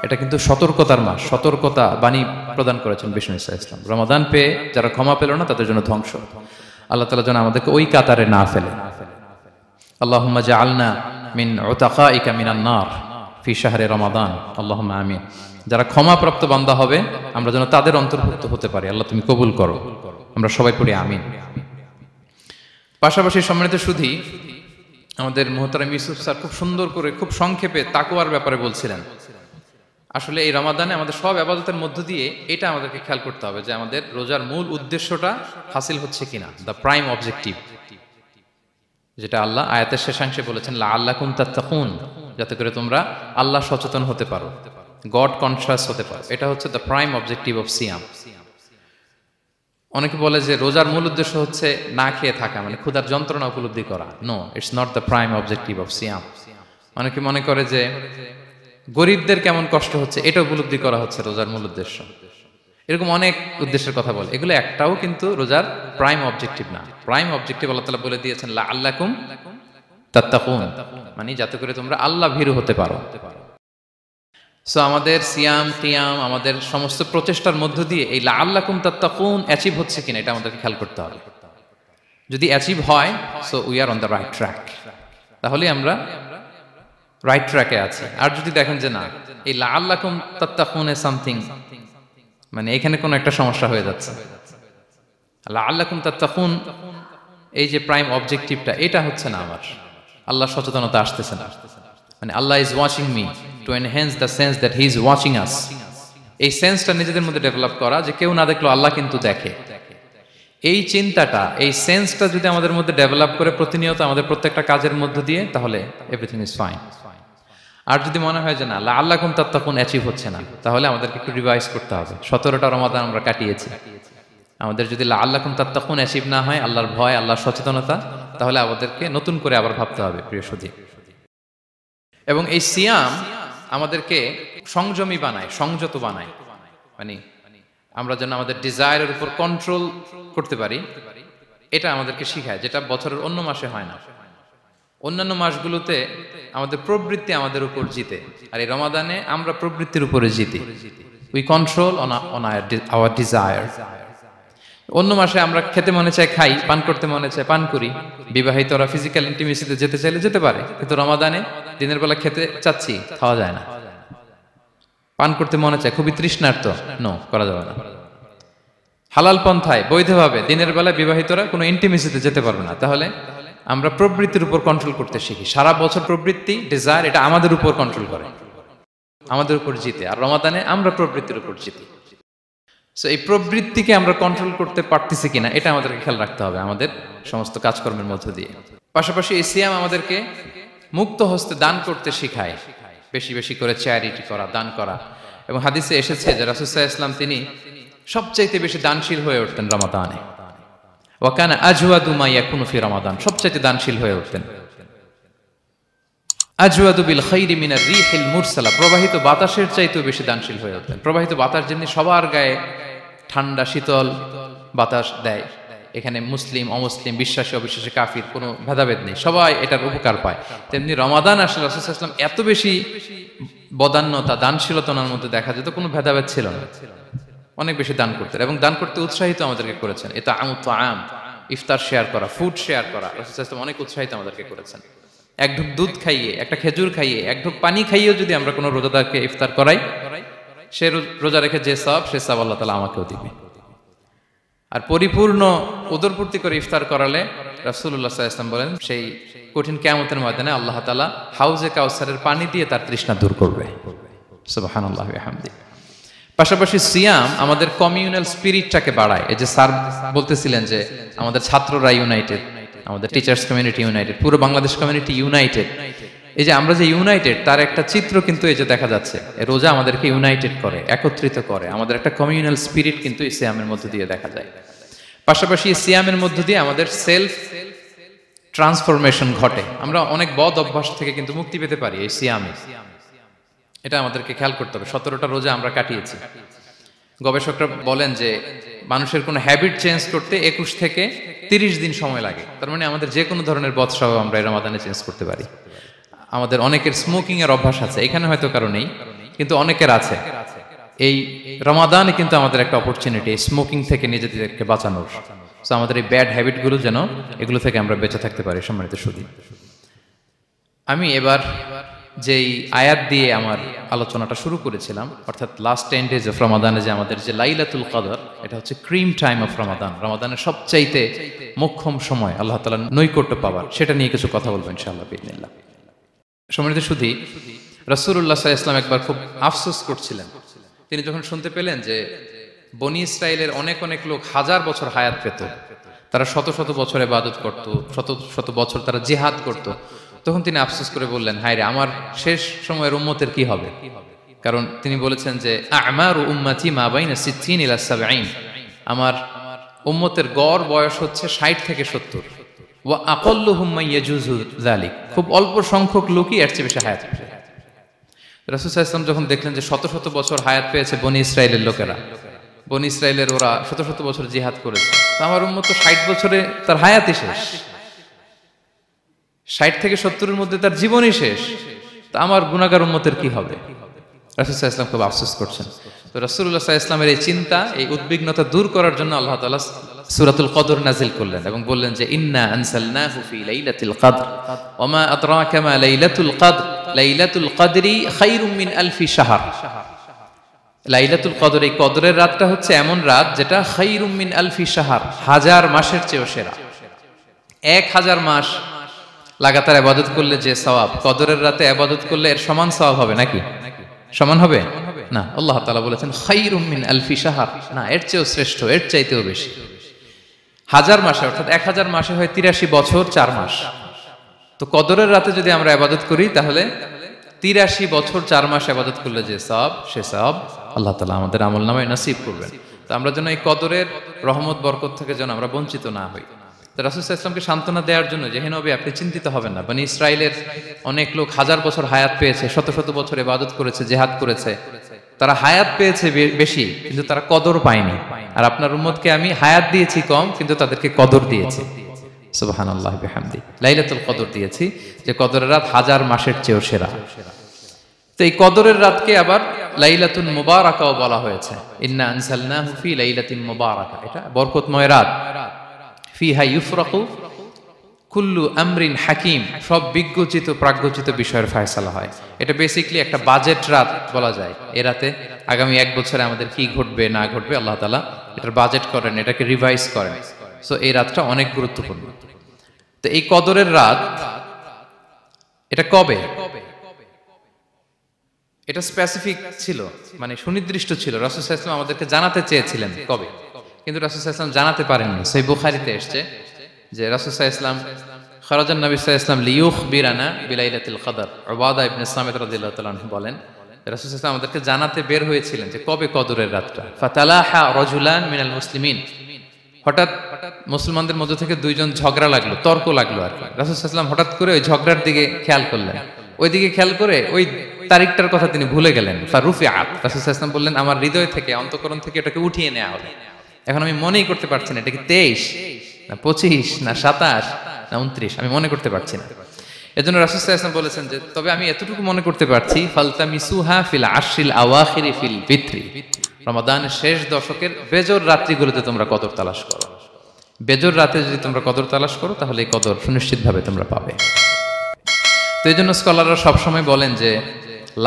এটা কিন্তু সতর্কতার মাস, সতর্কতা বাণী প্রদান করেছেন বিষ্ণু সাল্লাল্লাহু আলাইহি ওয়াসাল্লাম। রমাদান পেয়ে যারা ক্ষমা পেল না তাদের জন্য ধ্বংস। আল্লাহ তাআলা যেন আমাদেরকে ওই কাতারে না ফেলে। আল্লাহুম্মা জাআলনা মিন উতাকাইকা মিনান নার ফি শাহরি রমাদান, আল্লাহুম্মা আমিন। যারা ক্ষমাপ্রাপ্ত বান্দা হবে আমরা যেন তাদের অন্তর্ভুক্ত হতে পারি। আল্লাহ তুমি কবুল করো, আমরা সবাই পড়ি আমিন। পাশাপাশি সম্মানিত সুধী, আমাদের মুহতারাম ইউসুফ স্যার খুব সুন্দর করে, খুব সংক্ষেপে তাকওয়ার ব্যাপারে বলছিলেন। আসলে এই রমাদানে আমাদের সব ইবাদতের মধ্য দিয়ে এটা আমাদেরকে খেয়াল করতে হবে যে আমাদের রোজার মূল উদ্দেশ্যটা হাসিল হচ্ছে কিনা, দ্য প্রাইম অবজেক্টিভ, যেটা আল্লাহ আয়াতের শেষাংশে বলেছেন লাআল্লাকুম তাত্তাকুন, যাতে করে তোমরা আল্লাহ সচেতন হতে পারো, গড কনশাস হতে পারো। এটা হচ্ছে দ্য প্রাইম অবজেক্টিভ অফ সিয়াম। অনেকে বলে যে রোজার মূল উদ্দেশ্য হচ্ছে না খেয়ে থাকা, মানে ক্ষুধার যন্ত্রণা উপলব্ধি করা। No, it's not the prime objective of সিয়াম। অনেকে মনে করে যে গরিবদের কেমন কষ্ট হচ্ছে এটা উপলব্ধি করা হচ্ছে রোজার মূল উদ্দেশ্য। এরকম অনেক উদ্দেশ্যের কথা বলে, এগুলো একটাও কিন্তু রোজার প্রাইম অবজেক্টিভ না। প্রাইম অবজেক্টিভ আল্লাহ তাআলা বলে দিয়েছেন লাআল্লাকুম তাত্তাকুন, মানে যাতে করে তোমরা আল্লাহ ভীরু হতে পারো। সো আমাদের সিয়াম কিয়াম, আমাদের সমস্ত প্রচেষ্টার মধ্য দিয়ে এই লাআল্লাকুম তাত্তাকুন অ্যাচিভ হচ্ছে কিনা এটা আমাদেরকে খেয়াল করতে হবে। যদি অ্যাচিভ হয়, so we are on the right track, তাহলে আমরা রাইট ট্র্যাকে আছি। আর যদি দেখেন যে না, এই লাআল্লাকুম তাত্তাকুন এ সামথিং, মানে এখানে কোনো একটা সমস্যা হয়ে যাচ্ছে, লাআল্লাকুম তাত্তাকুন এই যে প্রাইম অবজেক্টিভটা, এটা হচ্ছে না আমার, আল্লাহ সচেতনতা আসতেছে না, মানে Allah is watching me, to enhance the sense that he is watching us. এই সেন্সটা নিজেদের মধ্যে ডেভেলপ করা যে কেউ না দেখলেও আল্লাহ কিন্তু দেখে, এই চিন্তাটা, এই সেন্সটা যদি আমাদের মধ্যে ডেভেলপ করে প্রতিনিয়ত আমাদের প্রত্যেকটা কাজের মধ্য দিয়ে, তাহলে এভরিথিং ইজ ফাইন। আর যদি মনে হয় যে না লাআল্লাকুম তাত্তাকুন অ্যাচিভ হচ্ছে না, তাহলে আমাদেরকে একটু রিভাইজ করতে হবে। 17টা রমাদান আমরা কাটিয়েছি, আমাদের যদি লাআল্লাকুম তাত্তাকুন অ্যাচিভ না হয়, আল্লাহর ভয়, আল্লাহর সচেতনতা, তাহলে আমাদেরকে নতুন করে আবার ভাবতে হবে প্রিয় সুধী। এবং এই সিয়াম আমাদেরকে সংযমী বানায়, সংযত বানায়, মানে আমরা যেন আমাদের ডিজায়ারের উপর কন্ট্রোল করতে পারি, এটা আমাদেরকে শিখায়, যেটা বছরের অন্য মাসে হয় না। অন্যান্য মাসগুলোতে আমাদের প্রবৃত্তি আমাদের উপর জিতে, আর এই রমাদানে আমরা প্রবৃত্তির উপরে জিতি। We control on our desire. অন্য মাসে আমরা খেতে মনে চায় খাই, পান করতে মনে চায় পান করি, বিবাহিতরা ফিজিক্যাল ইন্টিমেসিতে যেতে চাইলে যেতে পারে, কিন্তু রমাদানে দিনের বেলা খেতে চাচ্ছি, খাওয়া যায় না। পান করতে মনে চায়, খুবই তৃষ্ণার্ত, নো, করা যাবে না। হালাল পন্থায় বৈধভাবে দিনের বেলা বিবাহিতরা কোনো ইন্টিমেসিতে যেতে পারবে না। তাহলে আমরা প্রবৃত্তির উপর কন্ট্রোল করতে শিখি। সারা বছর প্রবৃত্তি, ডিজায়ার, এটা আমাদের উপর কন্ট্রোল করে, আমাদের উপর জিতে, আর রমাদানে আমরা প্রবৃত্তির উপর জিতি। সো এই প্রবৃত্তিকে আমরা কন্ট্রোল করতে পারতেছি কিনা, এটা আমাদেরকে খেয়াল রাখতে হবে আমাদের সমস্ত কাজকর্মের মধ্য দিয়ে। পাশাপাশি এই সিয়াম আমাদেরকে মুক্ত হস্তে দান করতে শেখায়, বেশি বেশি করে চ্যারিটি করা, দান করা। এবং হাদিসে এসেছে যে রাসূল সাল্লাল্লাহু আলাইহি ওয়াসাল্লাম তিনি সবচাইতে বেশি দানশীল হয়ে উঠতেন রমাদানে। ওয়া কানা আজওয়াদু মা ইয়াকুনু ফি রমাদান, সবচাইতে দানশীল হয়ে উঠতেন। আজওয়াদু বিল খাইরি মিনার রিহিল মুরসালা, প্রবাহিত বাতাসের চাইতেও বেশি দানশীল হয়ে উঠতেন। প্রবাহিত বাতাস যেমনি সবার গায়ে ঠান্ডা শীতল বাতাস দেয়, এখানে মুসলিম অমুসলিম, বিশ্বাসী অবিশ্বাসী, কাফির, কোনো ভেদাভেদ নেই, সবাই এটার উপকার পায়। তেমনি রমাদান আসলে রাসূল সাল্লাল্লাহু আলাইহি ওয়াসাল্লাম এত বেশি বদান্যতা, দানশীলতার মধ্যে দেখা যেত, কোনো ভেদাভেদ ছিল না, অনেক বেশি দান করতেন এবং দান করতে উৎসাহিত আমাদেরকে করেছেন। এটা আম ইফতার শেয়ার করা, ফুড শেয়ার করা, রাসূল সাল্লাল্লাহু আলাইহি ওয়াসাল্লাম অনেক উৎসাহিত আমাদেরকে করেছেন। এক ঢুক দুধ খাইয়ে, একটা খেজুর খাইয়ে, এক ঢুক পানি খাইয়েও যদি আমরা কোনো রোজাদারকে ইফতার করাই, সে রোজা রেখে যে সওয়াব, সে সওয়াব আল্লাহ তাআলা আমাকেও দিবে। আর পরিপূর্ণ উদরপূর্তি করে ইফতার করালে রাসূলুল্লাহ সাল্লাল্লাহু আলাইহি ওয়াসাল্লাম বলেন, সেই কঠিন কিয়ামতের ময়দানে আল্লাহ তাআলা হাউজে কাউসারের পানি দিয়ে তার তৃষ্ণা দূর করবে। সুবহানাল্লাহি ওয়া বিহামদিহি। পাশাপাশি সিয়াম আমাদের কমিউনাল স্পিরিটটাকে বাড়ায়। এই যে স্যার বলতেছিলেন যে আমাদের ছাত্ররা ইউনাইটেড, আমাদের টিচার্স কমিউনিটি ইউনাইটেড, পুরো বাংলাদেশ কমিউনিটি ইউনাইটেড। এই যে আমরা যে ইউনাইটেড, তার একটা চিত্র কিন্তু এই যে দেখা যাচ্ছে। রোজা আমাদেরকে ইউনাইটেড করে, একত্রিত করে, আমাদের একটা কমিউনাল স্পিরিট কিন্তু এই সিয়ামের মধ্য দিয়ে দেখা যায়। পাশাপাশি সিয়ামের মধ্য দিয়ে আমাদের সেলফ ট্রান্সফরমেশন ঘটে, আমরা অনেক বদ অভ্যাস থেকে কিন্তু মুক্তি পেতে পারি এই সিয়ামে। এটা আমাদেরকে খেয়াল করতে হবে। 17টা রোজা আমরা কাটিয়েছি। গবেষকরা বলেন যে মানুষের কোনো হ্যাবিট চেঞ্জ করতে 21 থেকে 30 দিন সময় লাগে। তার মানে আমাদের যে কোনো ধরনের বদ স্বভাব আমরা এই রমাদানে চেঞ্জ করতে পারি। আমাদের অনেকের স্মোকিং এর অভ্যাস আছে, এখানে হয়তো কারো নেই, কিন্তু অনেকের আছে। এই রমাদানে কিন্তু আমাদের একটা অপরচুনিটি স্মোকিং থেকে নিজেদেরকে বাঁচানোর। সো আমাদের এই ব্যাড হ্যাবিটগুলো যেন, এগুলো থেকে আমরা বেঁচে থাকতে পারি। সম্মানিত সুধী, আমি এবার যেই আয়াত দিয়ে আমার আলোচনাটা শুরু করেছিলাম, অর্থাৎ লাস্ট 10 ডেজ অফ রমাদানে যে আমাদের যে লাইলাতুল কদর, এটা হচ্ছে ক্রিম টাইম অফ রমাদান, রমাদানের সবচাইতে মোক্ষম সময় আল্লাহ তাআলার নৈকট্য পাওয়ার, সেটা নিয়ে কিছু কথা বলবো ইনশাআল্লাহ বিইজনিল্লাহ। সম্মানিত সুধী, রাসূলুল্লাহ সাল্লাল্লাহু আলাইহি ওয়াসাল্লাম একবার খুব আফসোস করছিলেন। তিনি যখন শুনতে পেলেন যে বনি ইসরাইলের অনেক অনেক লোক হাজার বছর হায়াত পেত, তারা শত শত বছর ইবাদত করত, শত শত বছর তারা জিহাদ করত, তখন তিনি আফসোস করে বললেন, হায় রে, আমার শেষ সময়ের উম্মতের কি হবে? কারণ তিনি বলেছেন যে আমারু উম্মতি মা বাইনা 60 ইলা 70, আমার উম্মতের গড় বয়স হচ্ছে 60 থেকে 70। ওয়া আকাল্লুহুম মান ইয়াজুজু যালিক, খুব অল্প সংখ্যক লোকই এর চেয়ে বেশি হায়াত পাবে। রাসূল সাল্লাল্লাহু আলাইহি ওয়াসাল্লাম যখন দেখলেন যে শত শত বছর হায়াত পেয়েছে বনি ইসরাইলের লোকেরা, বনি ইসরায়েলের ওরা শত শত বছর জিহাদ করেছে, তো আমার উম্মত তো 60 বছরে তার হায়াতই শেষ, 60 থেকে 70-এর মধ্যে তার জীবনই শেষ, তো আমার গুনাহগার উম্মতের কি হবে? রাসূল সাল্লাল্লাহু আলাইহি ওয়াসাল্লাম খুব আফসোস করছেন। তো রাসূলুল্লাহ সাল্লাল্লাহু আলাইহি ওয়াসাল্লামের এই চিন্তা, এই উদ্বিগ্নতা দূর করার জন্য আল্লাহ তাআলা সূরাতুল কদর নাযিল করলেন এবং বললেন যে ইন্না আনসালনাহু ফি লাইলাতিল কদর ওয়া মা আদরাকা মা লাইলাতুল কদর লাইলাতুল কদরি খায়রুম মিন আলফি শাহর। লাইলাতুল কদর, এই কদরের রাতটা হচ্ছে এমন রাত যেটা খায়রুম মিন আলফি শাহর, 1000 মাসের চেয়েও সেরা। 1000 মাস লাগাতার ইবাদত করলে যে সওয়াব, কদরের রাতে ইবাদত করলে এর সমান সওয়াব হবে নাকি? সমান হবে না। আল্লাহ তাআলা বলেছেন খায়রুম মিন আলফি শাহর, না, এর চেয়েও শ্রেষ্ঠ, এর চাইতেও বেশি। 1000 মাসে, অর্থাৎ 1000 মাসে হয় 83 বছর 4 মাস। তো কদরের রাতে যদি আমরা ইবাদত করি তাহলে 83 বছর 4 মাস ইবাদত করলে যে সওয়াব, সে সওয়াব আল্লাহ তাআলা আমাদের আমলনামায় নসিব করবেন। তো আমরা যেন এই কদরের রহমত বরকত থেকে যেন আমরা বঞ্চিত না হই। তো রাসূল সাল্লাল্লাহু আলাইহি ওয়াসাল্লামকে সান্ত্বনা দেওয়ার জন্য যে হে নবী, আপনি চিন্তিত হবেন না, বনি ইসরাইলের অনেক লোক 1000 বছর হায়াত পেয়েছে, শত শত বছর ইবাদত করেছে, জিহাদ করেছে, তারা হায়াত পেয়েছে বেশি কিন্তু তারা কদর পায়নি। আর আপনার উম্মতকে আমি হায়াত দিয়েছি কম কিন্তু তাদেরকে কদর দিয়েছি। সুবহানাল্লাহ বিহামদি, লাইলাতুল কদর দিয়েছি, যে কদরের রাত 1000 মাসের চেয়েও সেরা। তো এই কদরের রাতকে আবার লাইলাতুল মুবারাকাও বলা হয়েছে। ইন্না আনসালনাহু ফি লাইলাতিন মুবারাকা, এটা বরকতময় রাত। ফিহা ইউফরাকু কুল্লু আমরিন হাকিম, সব বিজ্ঞচিত প্রাজ্ঞচিত বিষয়ের ফয়সালা হয়। এটা বেসিক্যালি একটা বাজেট রাত বলা যায়। এ রাতে আগামী 1 বছরে আমাদের কি ঘটবে না ঘটবে আল্লাহ তাআলা এটার বাজেট করেন, এটাকে রিভাইজ করেন। সো এই রাতটা অনেক গুরুত্বপূর্ণ। তো এই কদরের রাত, এটা কবে? এটা স্পেসিফিক ছিল, মানে সুনির্দিষ্ট ছিল। রাসূল সাল্লাল্লাহু আলাইহি ওয়াসাল্লাম আমাদেরকে জানাতে চেয়েছিলেন কবে, কিন্তু রাসূল সাল্লাল্লাহু আলাইহি ওয়াসাল্লাম জানাতে পারেননি। সহিহ বুখারীতে এসেছে যে রাসূল সাল্লাল্লাহু আলাইহি ওয়াসাল্লাম খারাজান নবী সাল্লাল্লাহু আলাইহি ওয়াসাল্লাম লিয়ুখবিরানা বিলাইলাতিল কদর। উবাদা ইবনে সামিত রাদিয়াল্লাহু তাআলা আনহু বলেন, রাসূল সাল্লাল্লাহু আলাইহি ওয়াসাল্লাম আমাদেরকে জানাতে বের হয়েছিলেন যে কবে কদরের রাতটা। ফাতালাহা রাজুলান মিনাল মুসলিমিন, হঠাৎ মুসলমানদের মধ্য থেকে 2 জন ঝগড়া লাগলো, তর্ক লাগলো আর কি। রাসূল সাল্লাল্লাহু আলাইহি ওয়াসাল্লাম হঠাৎ করে ওই ঝগড়ার দিকে খেয়াল করলেন, ওই দিকে খেয়াল করে ওই তারিখটার কথা তিনি ভুলে গেলেন। ফারুফিআত, রাসূল সাল্লাল্লাহু আলাইহি ওয়াসাল্লাম বললেন আমার হৃদয় থেকে, অন্তঃকরণ থেকে এটাকে উঠিয়ে নেওয়া হলো। এখন আমি মনেই করতে পারছি না এটা কি 23 না 25 না 27 না 29, আমি মনে করতে পারছি না। এজন্য রাসূল সাল্লাল্লাহু আলাইহি ওয়াসাল্লাম বলেছেন যে তবে আমি এতটুকু মনে করতে পারছি, ফালতামিসুহা ফিল আশরিল আওয়াখিরি ফিল বিত্রি, রমাদানের শেষ দশকের বেজর রাত্রিগুলোতে তোমরা কদর তালাশ করো। বেজর রাতে যদি তোমরা কদর তালাশ করো তাহলে এই কদর সুনিশ্চিতভাবে তোমরা পাবে। তো এই জন্য স্কলাররা সবসময় বলেন যে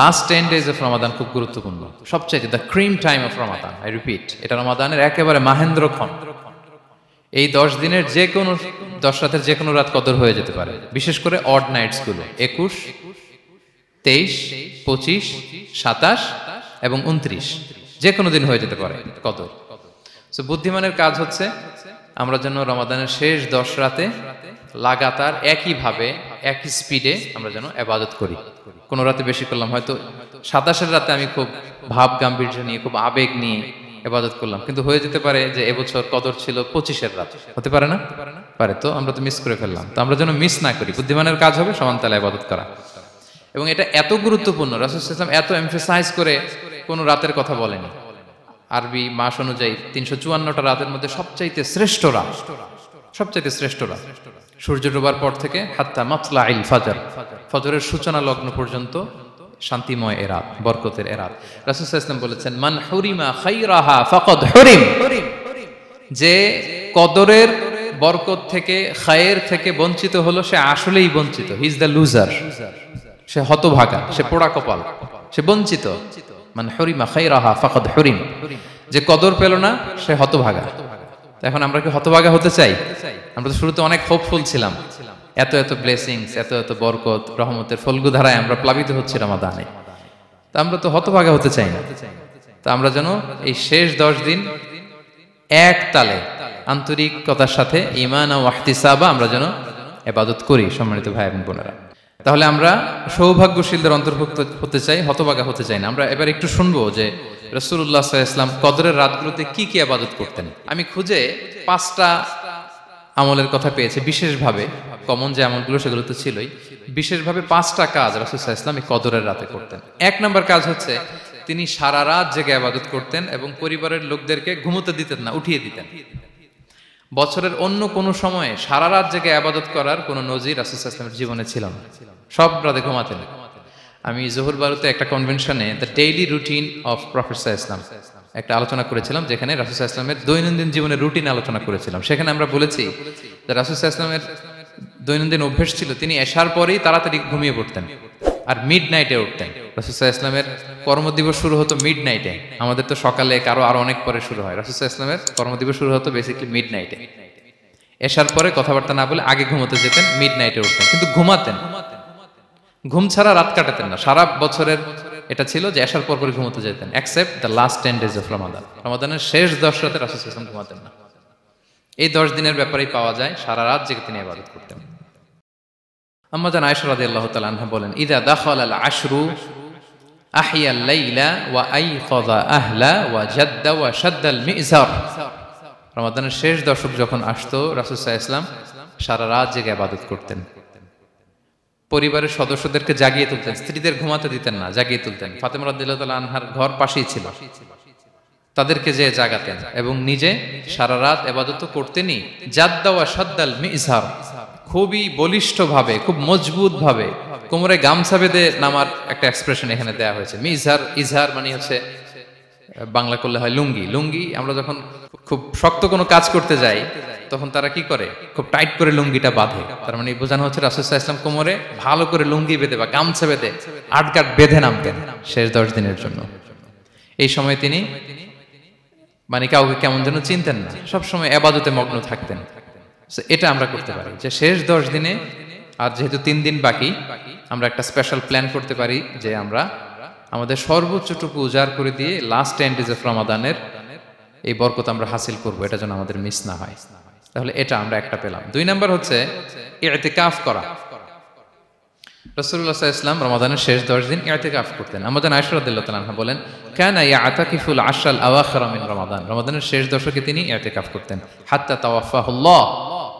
লাস্ট 10 days অফ রমাদান খুব গুরুত্বপূর্ণ, সবচাইতে the cream time of Ramadan. I repeat, এটা রমাদানের একেবারে মাহেন্দ্রক্ষণ। এই 10 দিনের যে কোনো 10 রাতের যে কোনো রাত কদর হয়ে যেতে পারে, বিশেষ করে অড নাইটস গুলো 21, 23, 25, 27 এবং 29, যে কোনো দিন হয়ে যেতে পারে কদর। সো বুদ্ধিমানের কাজ হচ্ছে আমরা যেন রমাদানের শেষ 10 রাতে লাগাতার একইভাবে একই স্পিডে আমরা যেন ইবাদত করি। কোনো রাতে বেশি করলাম, হয়তো 27-এর রাতে আমি খুব ভাব গাম্ভীর্য নিয়ে, খুব আবেগ নিয়ে ইবাদত করলাম, কিন্তু হয়ে যেতে পারে যে এবছর কদর ছিল 25-এর রাত, হতে পারে না? পারে। তো আমরা তো মিস করে ফেললাম। তো আমরা যেন মিস না করি। বুদ্ধিমানের কাজ হবে সমান তালে ইবাদত করা। এবং এটা এত গুরুত্বপূর্ণ, রাসূল সাল্লাল্লাহু আলাইহি ওয়াসাল্লাম এত এমফাসাইজ করে কোনো রাতের কথা বলেনি। আরবি মাস অনুযায়ী 354টা রাতের মধ্যে সবচাইতে শ্রেষ্ঠ রাত, সবচাইতে শ্রেষ্ঠ রাত সূর্য ডোবার পর থেকে হাত্তা মাতলাইল ফাজর, ফজরের সূচনা লগ্ন পর্যন্ত শান্তিময় এ রাত, বরকতের এ রাত। রাসূল সাল্লাল্লাহু আলাইহি ওয়াসাল্লাম বলেছেন মান হুরিমা খায়রাহা ফাকাদ হুরিম, যে কদরের বরকত থেকে, খায়ের থেকে বঞ্চিত হলো সে আসলেই বঞ্চিত। হি ইজ দ্য লুজার, সে হতভাগা, সে পোড়া কপাল, সে বঞ্চিত। মান হুরিমা খায়রাহা ফাকাদ হুরিম, যে কদর পেল না সে হতভাগা। এখন আমরা কি হতভাগা হতে চাই? আমরা তো শুরুতে অনেক হোপফুল ছিলাম, এত এত ব্লেসিংস, এত এত বরকত, রহমতের ফলগুধারায় আমরা প্লাবিত হচ্ছি রমাদানে। তা আমরা তো হতভাগা হতে চাই না। তা আমরা যেন এই শেষ 10 দিন এক তালে আন্তরিকতার সাথে ঈমান ও ইহতিসাবা আমরা যেন ইবাদত করি। সম্মানিত ভাই এবং বোনেরা, তাহলে আমরা সৌভাগ্যশীলদের অন্তর্ভুক্ত হতে চাই, হতভাগা হতে চাই না। আমরা এবার একটু শুনবো যে রাসূলুল্লাহ সাল্লাল্লাহু আলাইহি ওয়াসাল্লাম কদরের রাতগুলোতে কি কি ইবাদত করতেন। আমি খুঁজে 5টা আমলের কথা পেয়েছি বিশেষভাবে, কমন যে আমলগুলো সেগুলো তো ছিলই, বিশেষভাবে 5টা কাজ রাসূল সাল্লাল্লাহু আলাইহি ওয়াসাল্লাম এই কদরের রাতে করতেন। 1 নম্বর কাজ হচ্ছে তিনি সারা রাত জেগে ইবাদত করতেন এবং পরিবারের লোকদেরকে ঘুমোতে দিতেন না, উঠিয়ে দিতেন। বছরের অন্য কোনো সময়ে সারা রাত জেগে ইবাদত করার কোনো নজির রাসূল সাল্লাল্লাহু আলাইহি ওয়াসাল্লামের জীবনে ছিল না। সব রাতে ঘুমাতেন। আমি জোহর বারুতে একটা কনভেনশনে the daily routine of prophet সাল্লাল্লাহু আলাইহি ওয়াসাল্লাম একটা আলোচনা করেছিলাম, যেখানে রাসূল সাল্লাল্লাহু আলাইহি ওয়াসাল্লামের দৈনন্দিন জীবনের রুটিন আলোচনা করেছিলাম। সেখানে আমরা বলেছি যে রাসূল সাল্লাল্লাহু আলাইহি ওয়াসাল্লামের দৈনন্দিন অভ্যাস ছিল তিনি এশার পরেই তাড়াতাড়ি ঘুমিয়ে পড়তেন আর মিড নাইটে উঠতেন। রাসূল সাল্লাল্লাহু আলাইহি ওয়াসাল্লামের কর্মদিবস শুরু হতো মিড নাইটে। আমাদের তো সকালে কারো আরো অনেক পরে শুরু হয়, রাসূল সাল্লাল্লাহু আলাইহি ওয়াসাল্লামের কর্মদিবস শুরু হতো বেসিক্যালি মিড নাইটে। এশার পরে কথাবার্তা না বলে আগে ঘুমোতে যেতেন, মিড নাইটে উঠতেন, কিন্তু ঘুমাতেন। ঘুম ছাড়া রাত কাটাতেন না। সারা বছরের এটা ছিল যে এশার পর পরে ঘুমোতে যেতেন, except the last 10 days of Ramadan. রমাদানের শেষ 10 রাতে রাসূল সাল্লাল্লাহু আলাইহি ওয়াসাল্লাম ঘুমাতেন না। এই 10 দিনের ব্যাপারেই পাওয়া যায় সারা রাত জেগে তিনি ইবাদত করতেন। আম্মা জান আয়েশা রাদিয়াল্লাহু তাআলা আনহা বলেন, ইযা দাখালাল আশরু আহিয়াল লাইলা ওয়া আইকাযা আহলা ওয়া জাদ্দা ওয়া শাদ্দাল মিজার। রমাদানের শেষ দশক যখন আসতো রাসূল সাল্লাল্লাহু আলাইহি ওয়াসাল্লাম সারা রাত জেগে ইবাদত করতেন। পরিবারের সদস্যদেরকে জাগিয়ে তুলতেন, স্ত্রীদের ঘুমাতে দিতেন না, জাগিয়ে তুলতেন। ফাতেমা রাদিয়াল্লাহু তাআলা আনহার ঘর পাশেই ছিল, তাদেরকে যে জাগাতেন এবং নিজে সারা রাত ইবাদত করতেনই। জাদ্দা ওয়া শাদ্দাল মিজার, খুবই বলিষ্ঠ ভাবে, খুব মজবুত ভাবে কোমরে গামছা বেঁধে নামার একটা এক্সপ্রেশন এখানে দেয়া হয়েছে। মিজার, ইজহার মানে হচ্ছে বাংলা করলে হয় লুঙ্গি। লুঙ্গি আমরা যখন খুব শক্ত কোনো কাজ করতে যাই তখন তারা কি করে, খুব টাইট করে লুঙ্গিটা বাঁধে। তার মানে বোঝানো হচ্ছে রাসূল সাল্লাল্লাহু আলাইহি ওয়াসাল্লাম কোমরে ভালো করে লুঙ্গি বেঁধে বা গামছা বেঁধে আটকাট বেঁধে নামতেন শেষ 10 দিনের জন্য। এই সময় তিনি মানে কাউকে কেমন যেন চিনতেন না, সবসময় ইবাদতে মগ্ন থাকতেন। এটা আমরা করতে পারি যে শেষ 10 দিনে, আর যেহেতু 3 দিন বাকি, আমরা একটা স্পেশাল প্ল্যান করতে পারি যে আমরা আমাদের সর্বোচ্চটুকু উজাড় করে দিয়ে লাস্ট 10 days অফ রমাদানের এই বরকত আমরা হাসিল করব, এটা যেন আমাদের মিস না হয়। তাহলে এটা আমরা একটা পেলাম। 2 নাম্বার হচ্ছে ইতিকাফ করা। রাসূলুল্লাহ সাল্লাল্লাহু আলাইহি ওয়াসাল্লাম রমাদানের শেষ 10 দিন ইতিকাফ করতেন। আমাদের আয়েশা রাদিয়াল্লাহু তাআলা আনহা বলেন, কানা ইয়াতাকিফুল আশরাল আওয়াখির মিন রমাদান। রমাদানের শেষ দশকে তিনি ইতিকাফ করতেন। হাত্তা তাওয়াফাহুল্লাহ,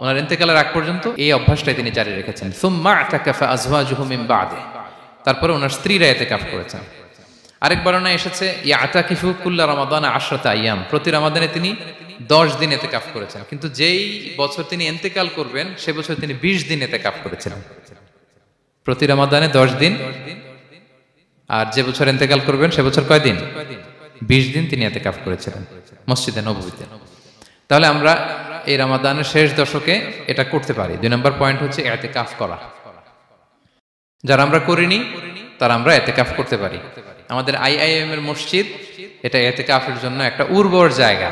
ওনার ইন্তেকালের আগ পর্যন্ত এই অভ্যাসটাই তিনি জারি রেখেছেন। সুম্মা আতাকাফা আজওয়াজুহু মিন বাদে, তারপরে ওনার স্ত্রীরা ইতিকাফ করেছেন। আরেক বর্ণনায় এসেছে ইয়াতাকিফু কুল্লা রমাদান 10 আইয়াম, প্রতি রমাদানে তিনি 10 দিন ইতিকাফ করেছেন। কিন্তু যেই বছর তিনি ইন্তেকাল করবেন সে বছর তিনি 20 দিন ইতিকাফ করেছিলেন। প্রতি রমাদানে 10 দিন, আর যে বছর ইন্তেকাল করবেন সে বছর কয় দিন? 20 দিন তিনি ইতিকাফ করেছিলেন মসজিদে নববীতে। তাহলে আমরা এই রমাদানের শেষ দশকে এটা করতে পারি। 2 নম্বর পয়েন্ট হচ্ছে ইতিকাফ করা। যারা আমরা করিনি তারা আমরা ইতিকাফ করতে পারি। আমাদের আইআইএম এর মসজিদ এটা ইতিকাফের জন্য একটা উর্বর জায়গা।